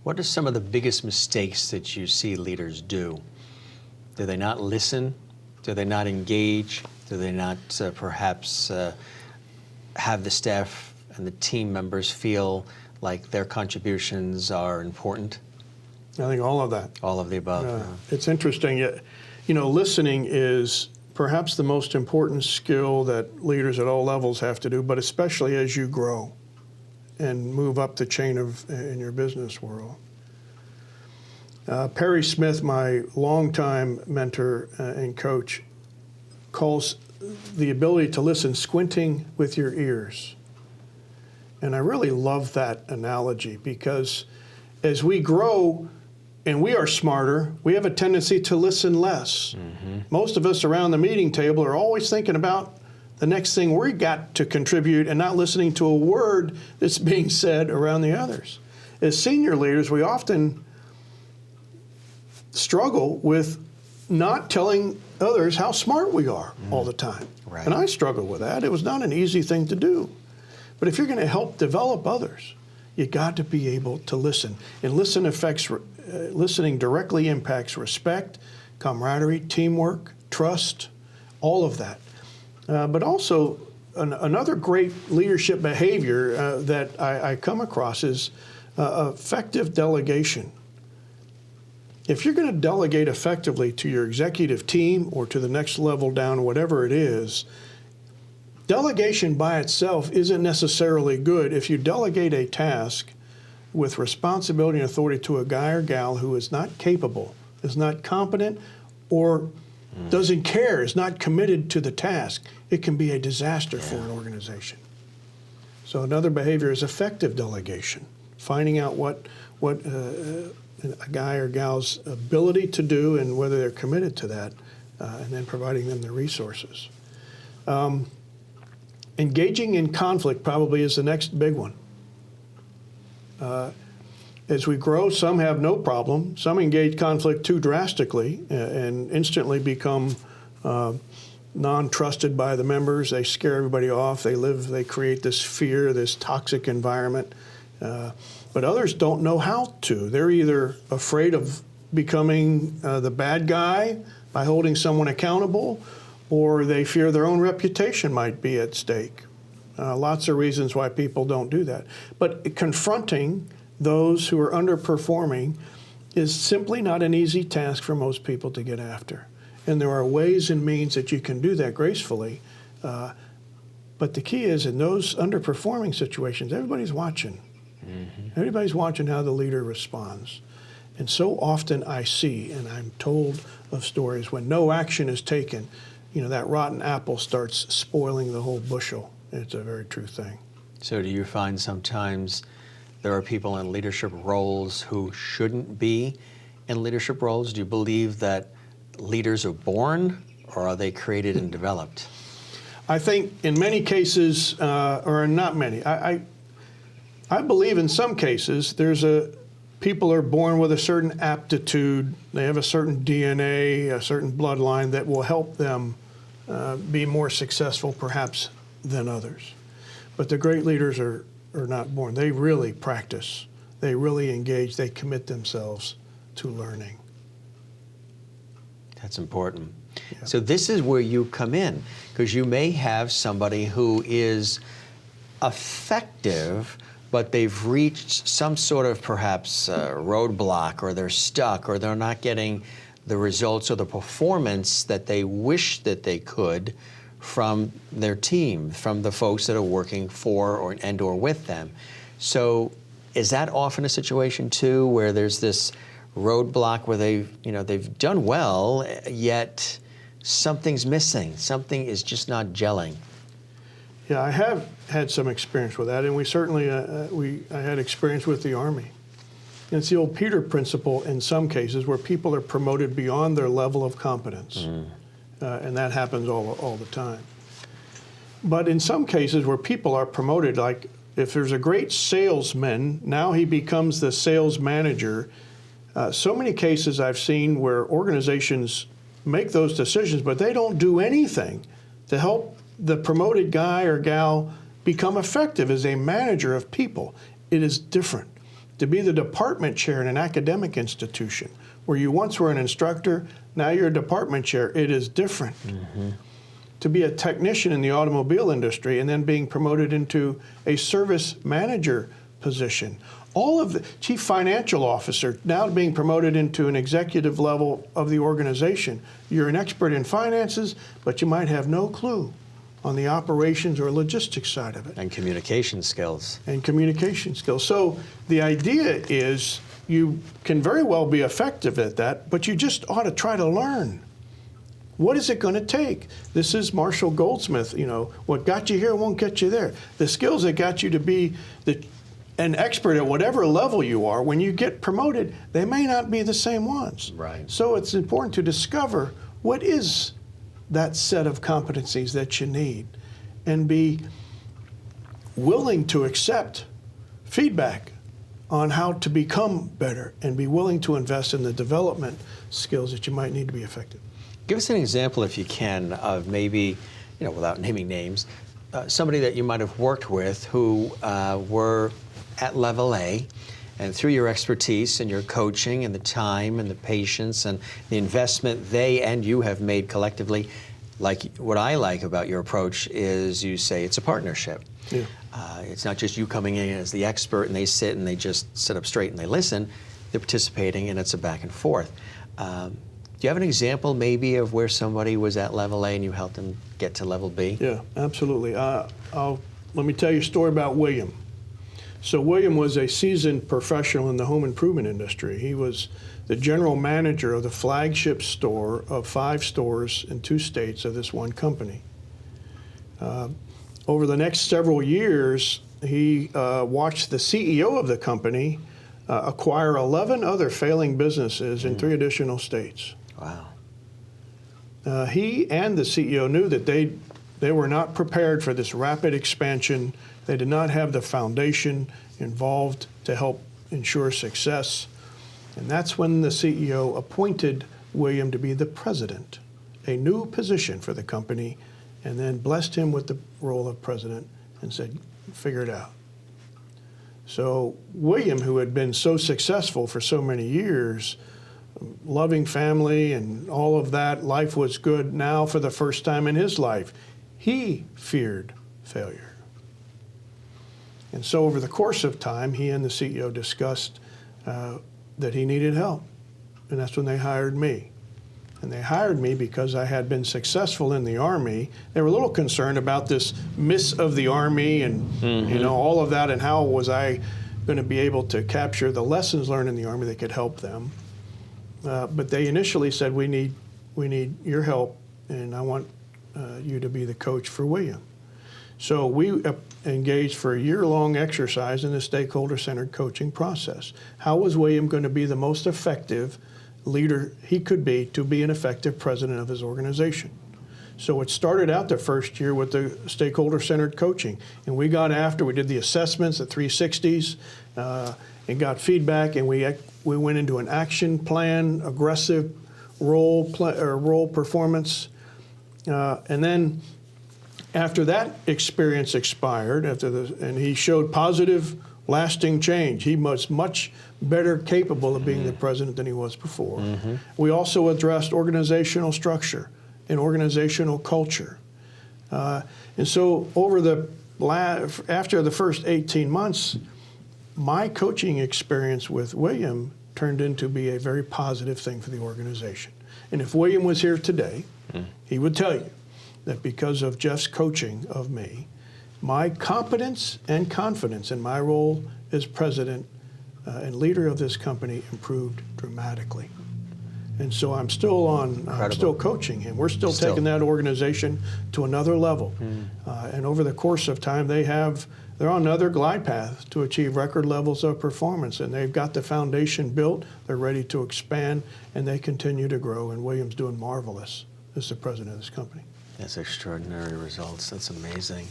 What are some of the biggest mistakes that you see leaders do? Do they not listen? Do they not engage? Do they not perhaps have the staff and the team members feel like their contributions are important? I think all of that. All of the above. It's interesting. You know, listening is perhaps the most important skill that leaders at all levels have to do, but especially as you grow and move up the chain in your business world. Perry Smith, my longtime mentor and coach, calls the ability to listen squinting with your ears. And I really love that analogy because as we grow and we are smarter, we have a tendency to listen less. Mm-hmm. Most of us around the meeting table are always thinking about the next thing we got to contribute and not listening to a word that's being said around the others. As senior leaders, we often struggle with not telling others how smart we are all the time. Right. And I struggle with that. It was not an easy thing to do. But if you're going to help develop others, you got to be able to listen. And listening directly impacts respect, camaraderie, teamwork, trust, all of that. But also, another great leadership behavior that I come across is effective delegation. If you're going to delegate effectively to your executive team or to the next level down, whatever it is, delegation by itself isn't necessarily good. If you delegate a task with responsibility and authority to a guy or gal who is not capable, is not competent, or doesn't care, is not committed to the task, it can be a disaster for an organization. So another behavior is effective delegation. finding out what a guy or gal's ability to do and whether they're committed to that, and then providing them the resources. Engaging in conflict probably is the next big one. As we grow, some have no problem. Some engage conflict too drastically and instantly become non-trusted by the members. They scare everybody off. They create this fear, this toxic environment. But others don't know how to. They're either afraid of becoming the bad guy by holding someone accountable, or they fear their own reputation might be at stake. Lots of reasons why people don't do that. But confronting those who are underperforming is simply not an easy task for most people to get after. And there are ways and means that you can do that gracefully. But the key is, in those underperforming situations, everybody's watching. Mm-hmm. Everybody's watching how the leader responds. And so often I see, and I'm told of stories, when no action is taken, that rotten apple starts spoiling the whole bushel. It's a very true thing. So do you find sometimes there are people in leadership roles who shouldn't be in leadership roles? Do you believe that leaders are born, or are they created and developed? I think in many cases, or not many, I believe in some cases people are born with a certain aptitude. They have a certain DNA, a certain bloodline that will help them be more successful perhaps than others. But the great leaders are not born. They really practice. They really engage. They commit themselves to learning. That's important. Yeah. So this is where you come in, because you may have somebody who is effective, but they've reached some sort of perhaps roadblock, or they're stuck, or they're not getting the results or the performance that they wish that they could from their team, from the folks that are working for or with them. So is that often a situation too, where there's this roadblock where they've done well, yet something's missing, something is just not gelling? Yeah, I have had some experience with that, and we certainly I had experience with the Army. And it's the old Peter principle in some cases, where people are promoted beyond their level of competence. And that happens all the time. But in some cases where people are promoted, like if there's a great salesman, now he becomes the sales manager. So many cases I've seen where organizations make those decisions, but they don't do anything to help the promoted guy or gal become effective as a manager of people. It is different. To be the department chair in an academic institution, where you once were an instructor, now you're a department chair, it is different. Mm-hmm. To be a technician in the automobile industry and then being promoted into a service manager position. All of the chief financial officer now being promoted into an executive level of the organization. You're an expert in finances, but you might have no clue on the operations or logistics side of it. And communication skills. So the idea is you can very well be effective at that, but you just ought to try to learn. What is it going to take? This is Marshall Goldsmith, what got you here won't get you there. The skills that got you to be an expert at whatever level you are, when you get promoted, they may not be the same ones. Right. So it's important to discover what is that set of competencies that you need, and be willing to accept feedback on how to become better, and be willing to invest in the development skills that you might need to be effective. Give us an example, if you can, of maybe, without naming names, somebody that you might have worked with who were at level A, and through your expertise and your coaching and the time and the patience and the investment they and you have made collectively, like what I like about your approach is you say it's a partnership. Yeah. It's not just you coming in as the expert and they sit and they just sit up straight and they listen. They're participating, and it's a back and forth. Do you have an example maybe of where somebody was at level A and you helped them get to level B? Yeah, absolutely. Let me tell you a story about William. So William was a seasoned professional in the home improvement industry. He was the general manager of the flagship store of 5 stores in 2 states of this one company. Over the next several years, he watched the CEO of the company acquire 11 other failing businesses in 3 additional states. Wow. He and the CEO knew that they were not prepared for this rapid expansion. They did not have the foundation involved to help ensure success. And that's when the CEO appointed William to be the president, a new position for the company, and then blessed him with the role of president and said, figure it out. So William, who had been so successful for so many years, loving family and all of that, life was good. Now, for the first time in his life, he feared failure. And so over the course of time, he and the CEO discussed that he needed help. And that's when they hired me. And they hired me because I had been successful in the Army. They were a little concerned about this miss of the Army and you know, all of that, and how was I going to be able to capture the lessons learned in the Army that could help them. But they initially said, we need your help, and I want you to be the coach for William. So we engaged for a year-long exercise in the Stakeholder Centered Coaching process. How was William going to be the most effective leader he could be to be an effective president of his organization? So it started out the first year with the Stakeholder Centered Coaching, and we did the assessments, the 360s, and got feedback, and we went into an action plan, aggressive role performance, and then after that experience expired, and he showed positive, lasting change. He was much better capable of being the president than he was before. We also addressed organizational structure and organizational culture. And so after the first 18 months, my coaching experience with William turned into be a very positive thing for the organization. And if William was here today, he would tell you that because of Jeff's coaching of me, my competence and confidence in my role as president and leader of this company improved dramatically. And so I'm still coaching him. We're still taking that organization to another level. And over the course of time, they're on another glide path to achieve record levels of performance. And they've got the foundation built, they're ready to expand, and they continue to grow. And William's doing marvelous as the president of this company. That's extraordinary results. That's amazing.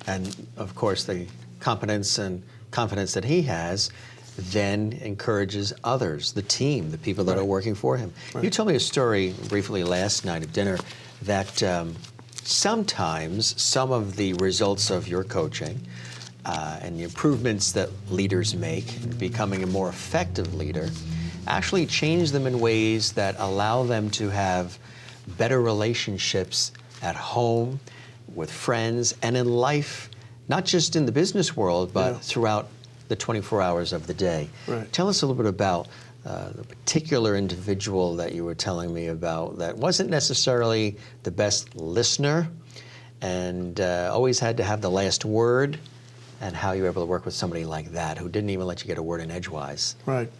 And of course, the competence and confidence that he has then encourages others, the team, the people that are working for him. You told me a story briefly last night at dinner that sometimes some of the results of your coaching and the improvements that leaders make in becoming a more effective leader actually change them in ways that allow them to have better relationships at home, with friends, and in life, not just in the business world, but throughout the 24 hours of the day. Tell us a little bit about the particular individual that you were telling me about that wasn't necessarily the best listener and always had to have the last word, and how you were able to work with somebody like that who didn't even let you get a word in edgewise. Right.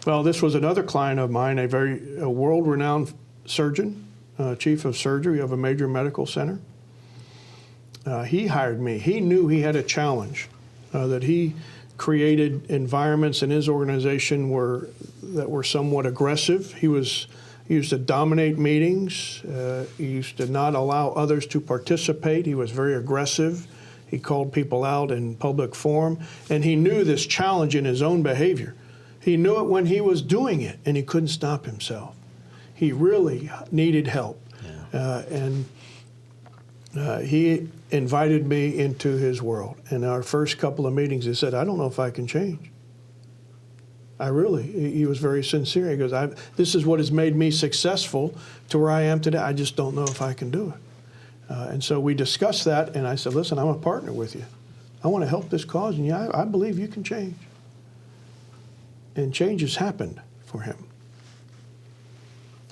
Well, this was another client of mine, a world-renowned surgeon, chief of surgery of a major medical center. He hired me. He knew he had a challenge, that he created environments in his organization that were somewhat aggressive. He used to dominate meetings. He used to not allow others to participate. He was very aggressive. He called people out in public forum, and he knew this challenge in his own behavior. He knew it when he was doing it, and he couldn't stop himself. He really needed help, and he invited me into his world. In our first couple of meetings, he said, I don't know if I can change. He was very sincere. He goes, this is what has made me successful to where I am today. I just don't know if I can do it. And so we discussed that, and I said, listen, I'm a partner with you. I want to help this cause, and I believe you can change. And change has happened for him.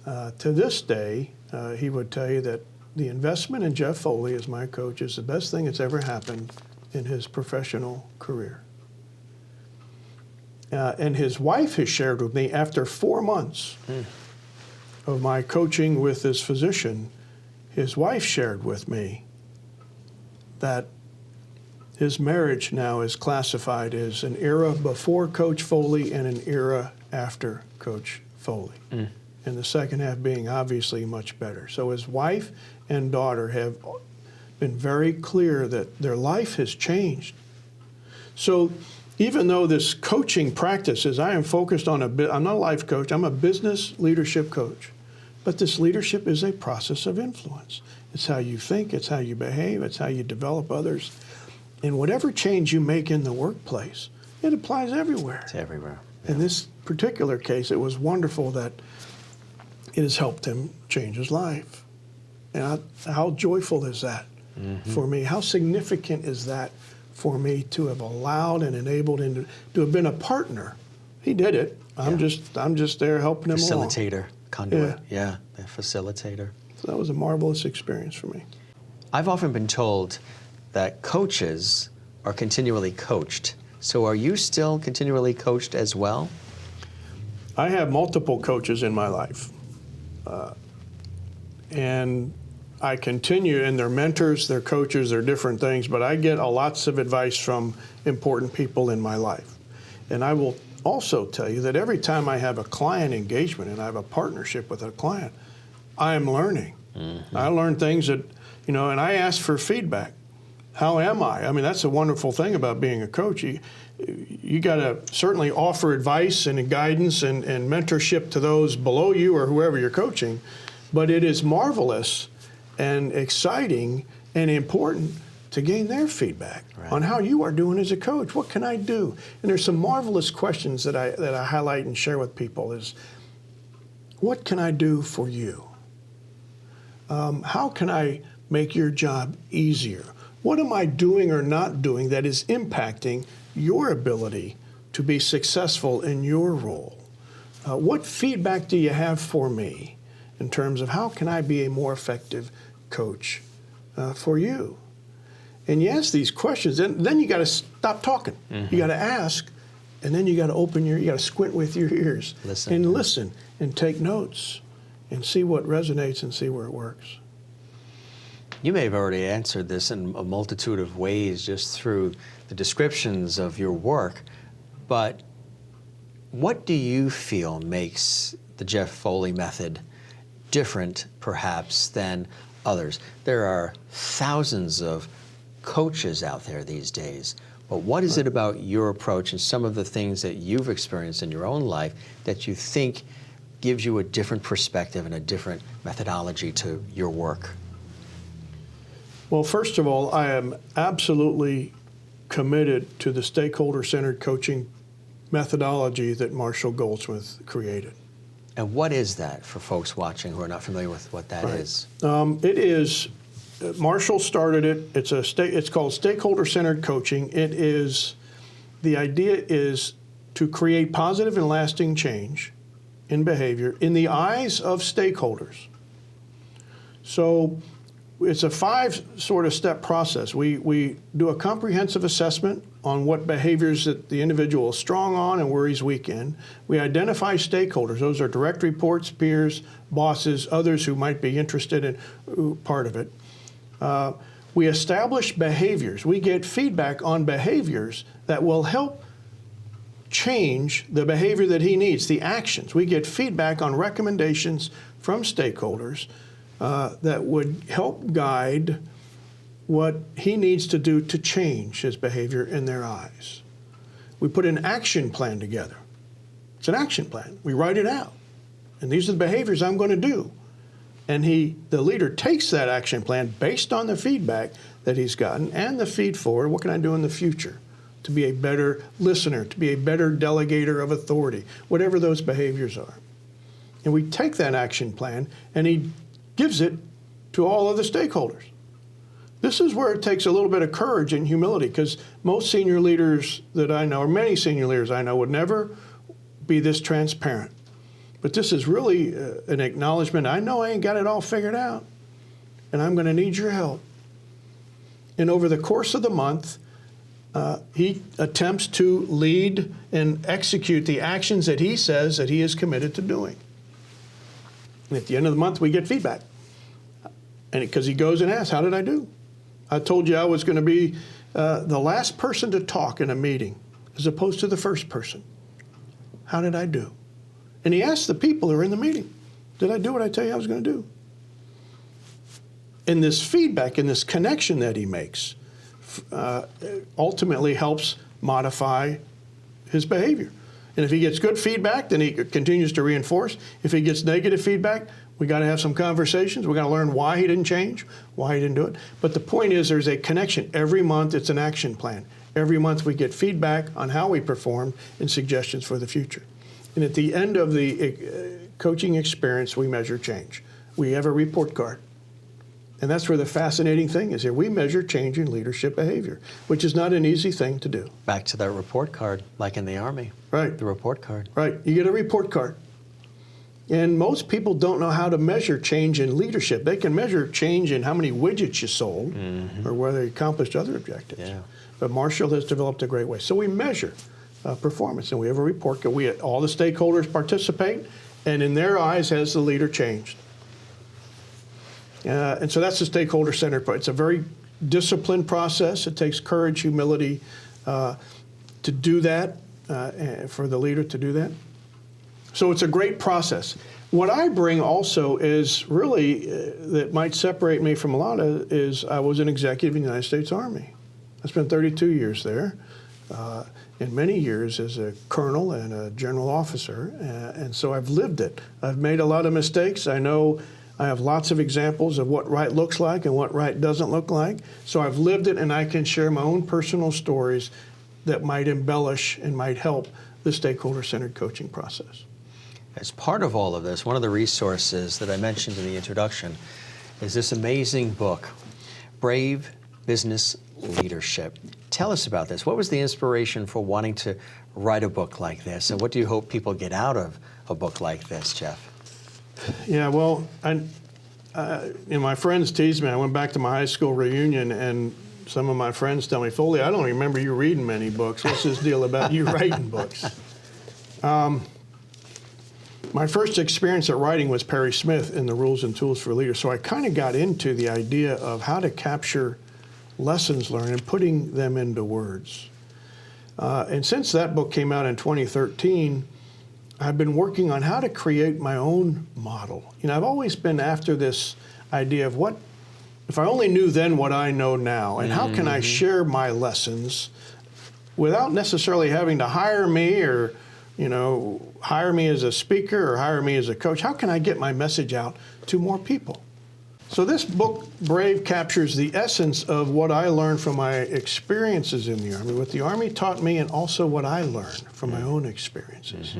To this day, he would tell you that the investment in Jeff Foley as my coach is the best thing that's ever happened in his professional career. And his wife has shared with me, after 4 months of my coaching with this physician, his wife shared with me that his marriage now is classified as an era before Coach Foley and an era after Coach Foley. And the second half being obviously much better. So his wife and daughter have been very clear that their life has changed. So even though this coaching practice is, I am focused on I'm not a life coach, I'm a business leadership coach. But this leadership is a process of influence. It's how you think, it's how you behave, it's how you develop others. And whatever change you make in the workplace, it applies everywhere. It's everywhere. Yeah. In this particular case, it was wonderful that it has helped him change his life. And how joyful is that for me? How significant is that for me to have allowed and enabled him to have been a partner? He did it. I'm just there helping him along. Facilitator, conduit. Yeah, the facilitator. So that was a marvelous experience for me. I've often been told that coaches are continually coached. So are you still continually coached as well? I have multiple coaches in my life. And I continue, and they're mentors, they're coaches, they're different things, but I get lots of advice from important people in my life. And I will also tell you that every time I have a client engagement and I have a partnership with a client, I am learning. I learn things that, and I ask for feedback. How am I? I mean, that's a wonderful thing about being a coach. You got to certainly offer advice and guidance and mentorship to those below you or whoever you're coaching, but it is marvelous and exciting and important to gain their feedback on how you are doing as a coach. What can I do? And there's some marvelous questions that I highlight and share with people is, what can I do for you? How can I make your job easier? What am I doing or not doing that is impacting your ability to be successful in your role? What feedback do you have for me in terms of how can I be a more effective coach for you? And you ask these questions, and then you got to stop talking. You got to ask, and then you got to you got to squint with your ears and listen and take notes and see what resonates and see where it works. You may have already answered this in a multitude of ways just through the descriptions of your work, but what do you feel makes the Jeff Foley method different, perhaps, than others? There are thousands of coaches out there these days, but what is it about your approach and some of the things that you've experienced in your own life that you think gives you a different perspective and a different methodology to your work? Well, first of all, I am absolutely committed to the Stakeholder Centered Coaching methodology that Marshall Goldsmith created. And what is that for folks watching who are not familiar with what that is? It is, Marshall started it. It's called Stakeholder Centered Coaching. The idea is to create positive and lasting change in behavior in the eyes of stakeholders. So it's a 5 sort of step process. We do a comprehensive assessment on what behaviors that the individual is strong on and where he's weak in. We identify stakeholders. Those are direct reports, peers, bosses, others who might be interested in part of it. We establish behaviors. We get feedback on behaviors that will help change the behavior that he needs, the actions. We get feedback on recommendations from stakeholders that would help guide what he needs to do to change his behavior in their eyes. We put an action plan together. It's an action plan. We write it out. And these are the behaviors I'm going to do. And the leader takes that action plan based on the feedback that he's gotten and the feed forward. What can I do in the future to be a better listener, to be a better delegator of authority, whatever those behaviors are. And we take that action plan and he gives it to all of the stakeholders. This is where it takes a little bit of courage and humility, because most senior leaders that I know, or many senior leaders I know, would never be this transparent. But this is really an acknowledgement. I know I ain't got it all figured out, and I'm going to need your help. And over the course of the month, he attempts to lead and execute the actions that he says that he is committed to doing. And at the end of the month, we get feedback. And because he goes and asks, how did I do? I told you I was going to be the last person to talk in a meeting as opposed to the first person. How did I do? And he asked the people who were in the meeting, did I do what I tell you I was going to do? And this feedback and this connection that he makes ultimately helps modify his behavior. And if he gets good feedback, then he continues to reinforce. If he gets negative feedback, we got to have some conversations. We got to learn why he didn't change, why he didn't do it. But the point is, there's a connection. Every month, it's an action plan. Every month, we get feedback on how we performed and suggestions for the future. And at the end of the coaching experience, we measure change. We have a report card. And that's where the fascinating thing is here. We measure change in leadership behavior, which is not an easy thing to do. Back to that report card, like in the Army. Right. The report card. Right. You get a report card. And most people don't know how to measure change in leadership. They can measure change in how many widgets you sold or whether you accomplished other objectives. Yeah. But Marshall has developed a great way. So we measure performance, and we have a report card. All the stakeholders participate, and in their eyes, has the leader changed? And so that's the stakeholder centered approach. It's a very disciplined process. It takes courage, humility to do that, for the leader to do that. So it's a great process. What I bring also is really, that might separate me from a lot of, is I was an executive in the United States Army. I spent 32 years there, and many years as a colonel and a general officer, and so I've lived it. I've made a lot of mistakes. I know I have lots of examples of what right looks like and what right doesn't look like. So I've lived it, and I can share my own personal stories that might embellish and might help the stakeholder-centered coaching process. As part of all of this, one of the resources that I mentioned in the introduction is this amazing book, Brave Business Leadership. Tell us about this. What was the inspiration for wanting to write a book like this, and what do you hope people get out of a book like this, Jeff? Yeah, well, my friends teased me. I went back to my high school reunion, and some of my friends tell me, Foley, I don't remember you reading many books. What's this deal about you writing books? My first experience at writing was Perry Smith in the Rules and Tools for Leaders. So I kind of got into the idea of how to capture lessons learned and putting them into words. And since that book came out in 2013, I've been working on how to create my own model. You know, I've always been after this idea of what, if I only knew then what I know now, and how can I share my lessons without necessarily having to hire me or, you know, hire me as a speaker or hire me as a coach. How can I get my message out to more people? So this book, Brave, captures the essence of what I learned from my experiences in the Army, what the Army taught me, and also what I learned from my own experiences.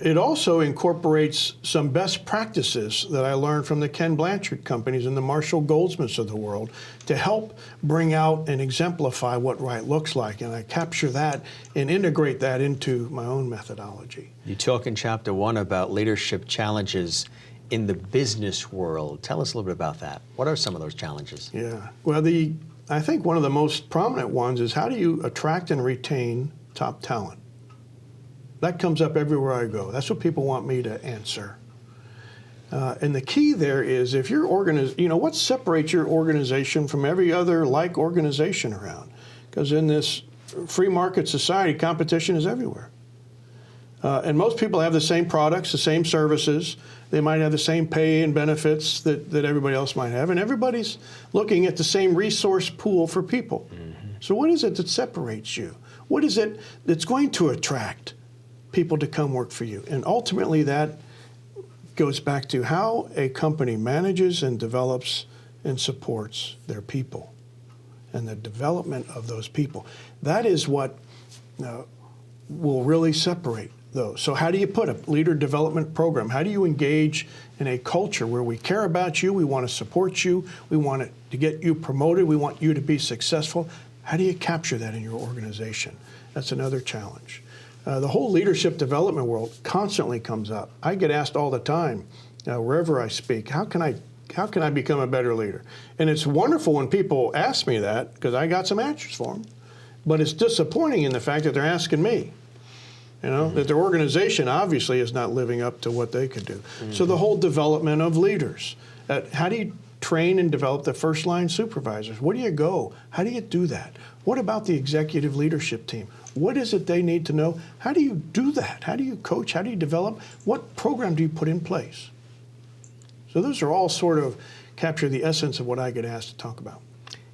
It also incorporates some best practices that I learned from the Ken Blanchard companies and the Marshall Goldsmiths of the world to help bring out and exemplify what right looks like. And I capture that and integrate that into my own methodology. You talk in Chapter 1 about leadership challenges in the business world. Tell us a little bit about that. What are some of those challenges? Yeah, well, I think one of the most prominent ones is how do you attract and retain top talent? That comes up everywhere I go. That's what people want me to answer. And the key there is if your what separates your organization from every other like organization around? Because in this free market society, competition is everywhere. And most people have the same products, the same services. They might have the same pay and benefits that everybody else might have. And everybody's looking at the same resource pool for people. So what is it that separates you? What is it that's going to attract people to come work for you? And ultimately that goes back to how a company manages and develops and supports their people and the development of those people. That is what will really separate those. So how do you put a leader development program? How do you engage in a culture where we care about you, we want to support you, we want to get you promoted, we want you to be successful? How do you capture that in your organization? That's another challenge. The whole leadership development world constantly comes up. I get asked all the time, wherever I speak, how can I become a better leader? And it's wonderful when people ask me that because I got some answers for them. But it's disappointing in the fact that they're asking me, that their organization obviously is not living up to what they could do. So the whole development of leaders. How do you train and develop the first line supervisors. Where do you go? How do you do that? What about the executive leadership team? What is it they need to know? How do you do that? How do you coach? How do you develop? What program do you put in place? So those are all sort of capture the essence of what I get asked to talk about.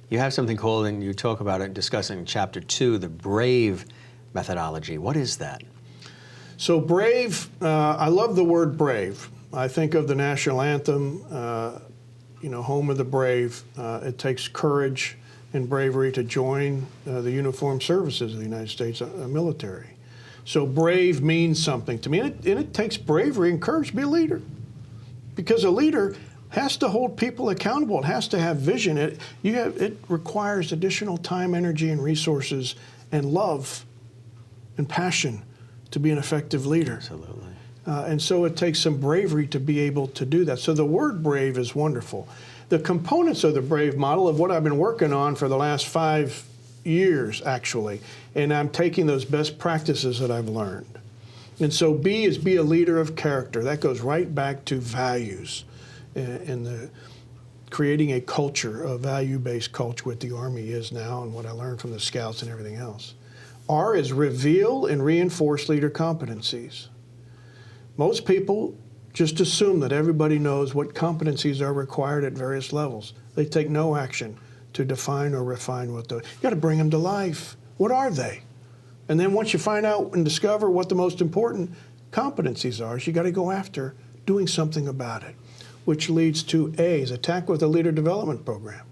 You have something called, and you talk about it, discussing Chapter 2, the BRAVE methodology. What is that? So brave, I love the word brave. I think of the national anthem, home of the brave. It takes courage and bravery to join the uniformed services of the United States military. So brave means something to me, and it takes bravery and courage to be a leader. Because a leader has to hold people accountable. It has to have vision. It requires additional time, energy, and resources, and love and passion to be an effective leader. Absolutely. And so it takes some bravery to be able to do that. So the word brave is wonderful. The components of the BRAVE model of what I've been working on for the last 5 years, actually, and I'm taking those best practices that I've learned. And so B is be a leader of character. That goes right back to values and the creating a culture, a value-based culture, what the Army is now and what I learned from the Scouts and everything else. R is reveal and reinforce leader competencies. Most people just assume that everybody knows what competencies are required at various levels. They take no action to define or refine what those. You got to bring them to life. What are they? And then once you find out and discover what the most important competencies are, you got to go after doing something about it, which leads to A is attack with a leader development program.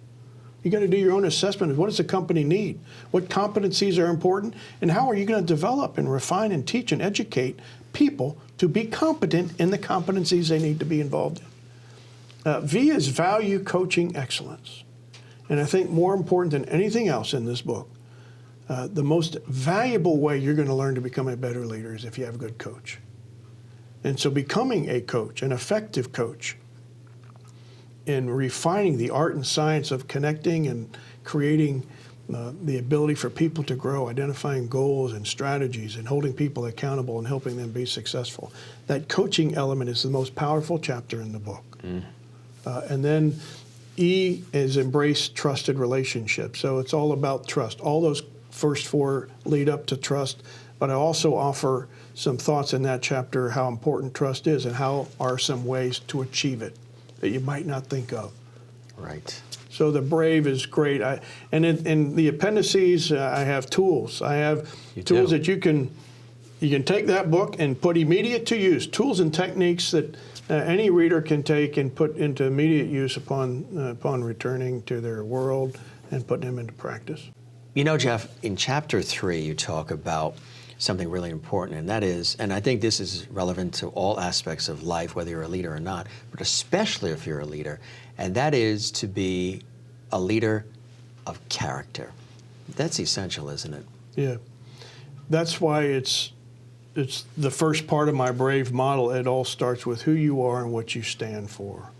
You got to do your own assessment of what does the company need, what competencies are important, and how are you going to develop and refine and teach and educate people to be competent in the competencies they need to be involved in. V is value coaching excellence. And I think more important than anything else in this book, the most valuable way you're going to learn to become a better leader is if you have a good coach. And so becoming a coach, an effective coach, in refining the art and science of connecting and creating the ability for people to grow, identifying goals and strategies and holding people accountable and helping them be successful. That coaching element is the most powerful chapter in the book. And then E is embrace trusted relationships. So it's all about trust. All those first 4 lead up to trust, but I also offer some thoughts in that chapter how important trust is and how are some ways to achieve it that you might not think of. Right. So the BRAVE is great. And in the appendices, I have tools. I have tools that you can take that book and put immediate to use, tools and techniques that any reader can take and put into immediate use upon returning to their world and putting them into practice. You know, Jeff, in Chapter 3, you talk about something really important, and that is, and I think this is relevant to all aspects of life, whether you're a leader or not, but especially if you're a leader, and that is to be a leader of character. That's essential, isn't it? Yeah. That's why it's the first part of my BRAVE model. It all starts with who you are and what you stand for.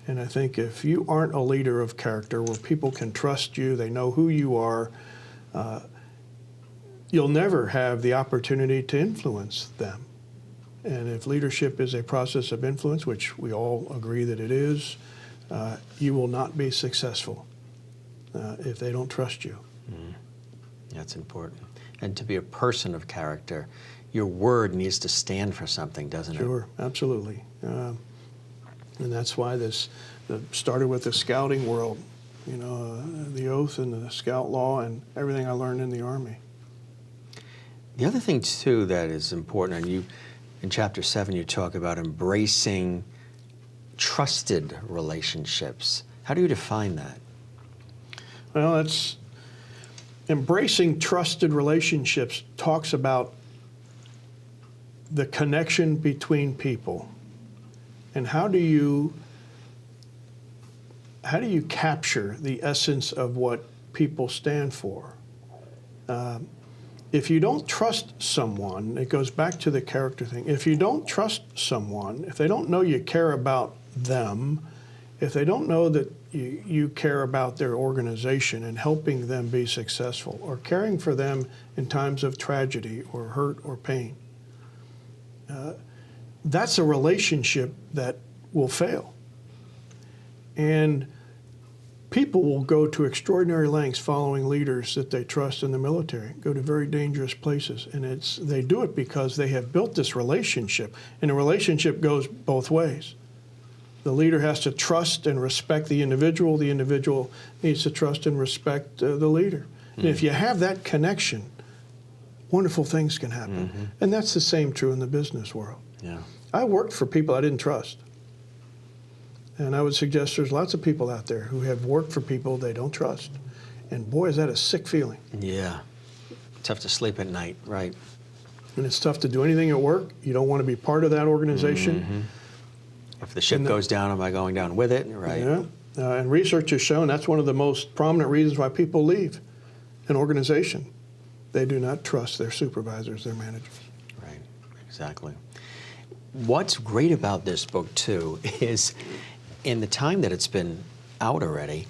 And I think if you aren't a leader of character where people can trust you, they know who you are, you'll never have the opportunity to influence them. And if leadership is a process of influence, which we all agree that it is, you will not be successful if they don't trust you. That's important. And to be a person of character, your word needs to stand for something, doesn't it? Sure, absolutely. And that's why this started with the scouting world, the oath and the scout law and everything I learned in the Army. The other thing, too, that is important, and in Chapter 7, you talk about embracing trusted relationships. How do you define that? Well, it's embracing trusted relationships talks about the connection between people. And how do you capture the essence of what people stand for? If you don't trust someone, it goes back to the character thing. If you don't trust someone, if they don't know you care about them, if they don't know that you care about their organization and helping them be successful or caring for them in times of tragedy or hurt or pain, that's a relationship that will fail. And people will go to extraordinary lengths following leaders that they trust in the military, go to very dangerous places. And they do it because they have built this relationship. And the relationship goes both ways. The leader has to trust and respect the individual. The individual needs to trust and respect the leader. And if you have that connection, wonderful things can happen. And that's the same true in the business world. Yeah. I worked for people I didn't trust. And I would suggest there's lots of people out there who have worked for people they don't trust. And boy, is that a sick feeling. Yeah. Tough to sleep at night, right. And it's tough to do anything at work. You don't want to be part of that organization. If the ship goes down, am I going down with it? Right. Yeah. And research has shown that's one of the most prominent reasons why people leave an organization. They do not trust their supervisors, their managers. Right, exactly. What's great about this book, too, is in the time that it's been out already,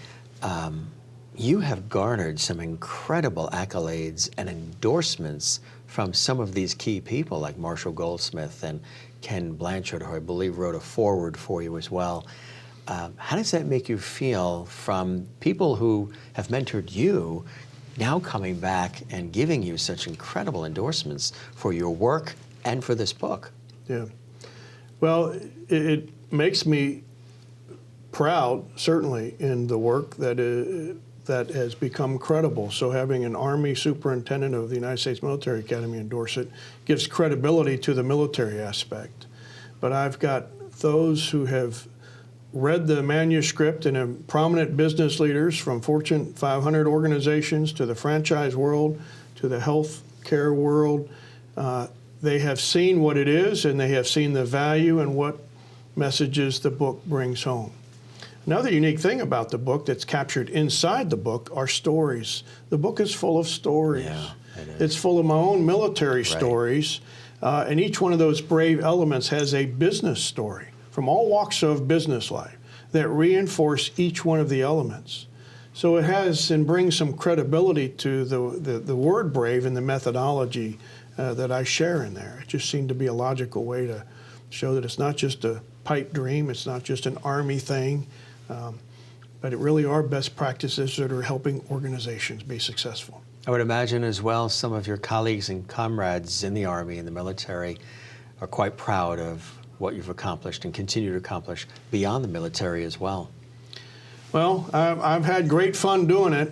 you have garnered some incredible accolades and endorsements from some of these key people like Marshall Goldsmith and Ken Blanchard, who I believe wrote a foreword for you as well. How does that make you feel from people who have mentored you now coming back and giving you such incredible endorsements for your work and for this book? Yeah. Well, it makes me proud, certainly, in the work that has become credible. So having an Army superintendent of the United States Military Academy endorse it gives credibility to the military aspect. But I've got those who have read the manuscript and prominent business leaders from Fortune 500 organizations to the franchise world to the health care world. They have seen what it is, and they have seen the value and what messages the book brings home. Another unique thing about the book that's captured inside the book are stories. The book is full of stories. Yeah, it is. It's full of my own military stories, and each one of those brave elements has a business story from all walks of business life that reinforce each one of the elements. So it has and brings some credibility to the word brave and the methodology that I share in there. It just seemed to be a logical way to show that it's not just a pipe dream, it's not just an Army thing, but it really are best practices that are helping organizations be successful. I would imagine as well some of your colleagues and comrades in the Army and the military are quite proud of what you've accomplished and continue to accomplish beyond the military as well. Well, I've had great fun doing it.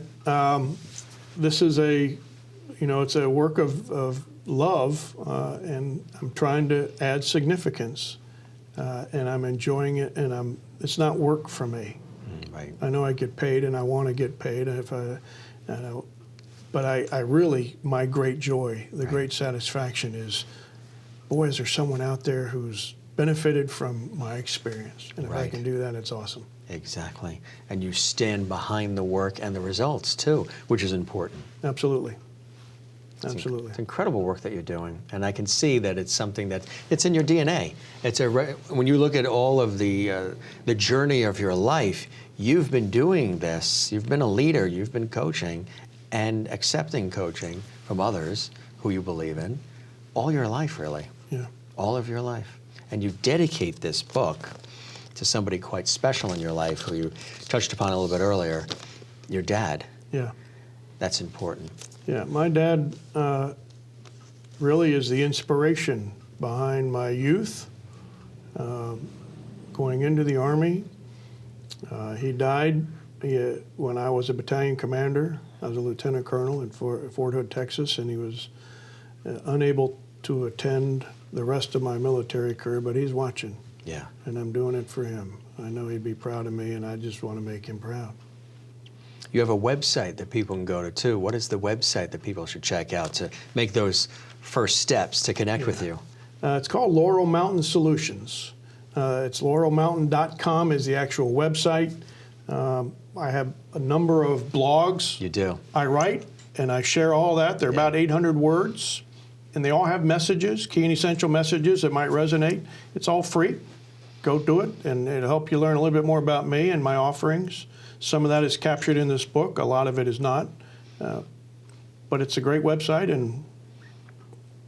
This is it's a work of love, and I'm trying to add significance, and I'm enjoying it, and it's not work for me. Right. I know I get paid, and I want to get paid, but I really, my great joy, the great satisfaction is, boy, is there someone out there who's benefited from my experience, and if I can do that, it's awesome. Exactly. And you stand behind the work and the results too, which is important. Absolutely. Absolutely. It's incredible work that you're doing, and I can see that it's something that it's in your DNA. When you look at all of the journey of your life, you've been doing this. You've been a leader. You've been coaching and accepting coaching from others who you believe in all your life, really. Yeah. All of your life. And you dedicate this book to somebody quite special in your life who you touched upon a little bit earlier, your dad. Yeah. That's important. Yeah, my dad really is the inspiration behind my youth, going into the Army. He died when I was a battalion commander. I was a lieutenant colonel in Fort Hood, Texas, and he was unable to attend the rest of my military career, but he's watching. Yeah. And I'm doing it for him. I know he'd be proud of me, and I just want to make him proud. You have a website that people can go to, too. What is the website that people should check out to make those first steps to connect with you? It's called Loral Mountain Solutions. It's laurelmountain.com is the actual website. I have a number of blogs. You do. I write, and I share all that. They're about 800 words, and they all have messages, key and essential messages that might resonate. It's all free. Go do it, and it'll help you learn a little bit more about me and my offerings. Some of that is captured in this book. A lot of it is not. But it's a great website, and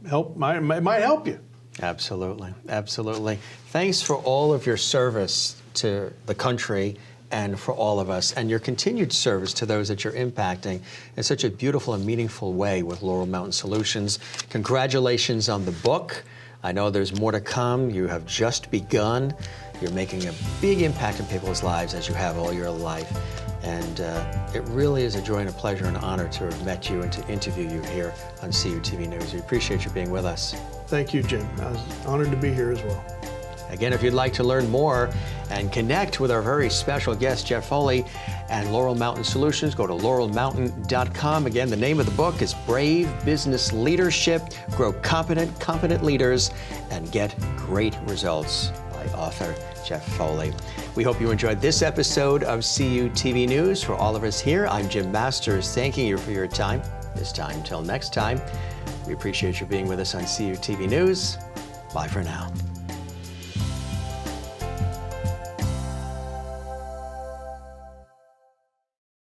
it might help you. Absolutely. Absolutely. Thanks for all of your service to the country and for all of us, and your continued service to those that you're impacting in such a beautiful and meaningful way with Loral Mountain Solutions. Congratulations on the book. I know there's more to come. You have just begun. You're making a big impact in people's lives as you have all your life. And it really is a joy and a pleasure and honor to have met you and to interview you here on CUTV News. We appreciate you being with us. Thank you, Jim. I was honored to be here as well. Again, if you'd like to learn more and connect with our very special guest, Jeff Foley and Loral Mountain Solutions, go to laurelmountain.com. Again, the name of the book is Brave Business Leadership, Grow Competent Leaders, and Get Great Results by author Jeff Foley. We hope you enjoyed this episode of CUTV News. For all of us here, I'm Jim Masters, thanking you for your time. This time, until next time, we appreciate you being with us on CUTV News. Bye for now.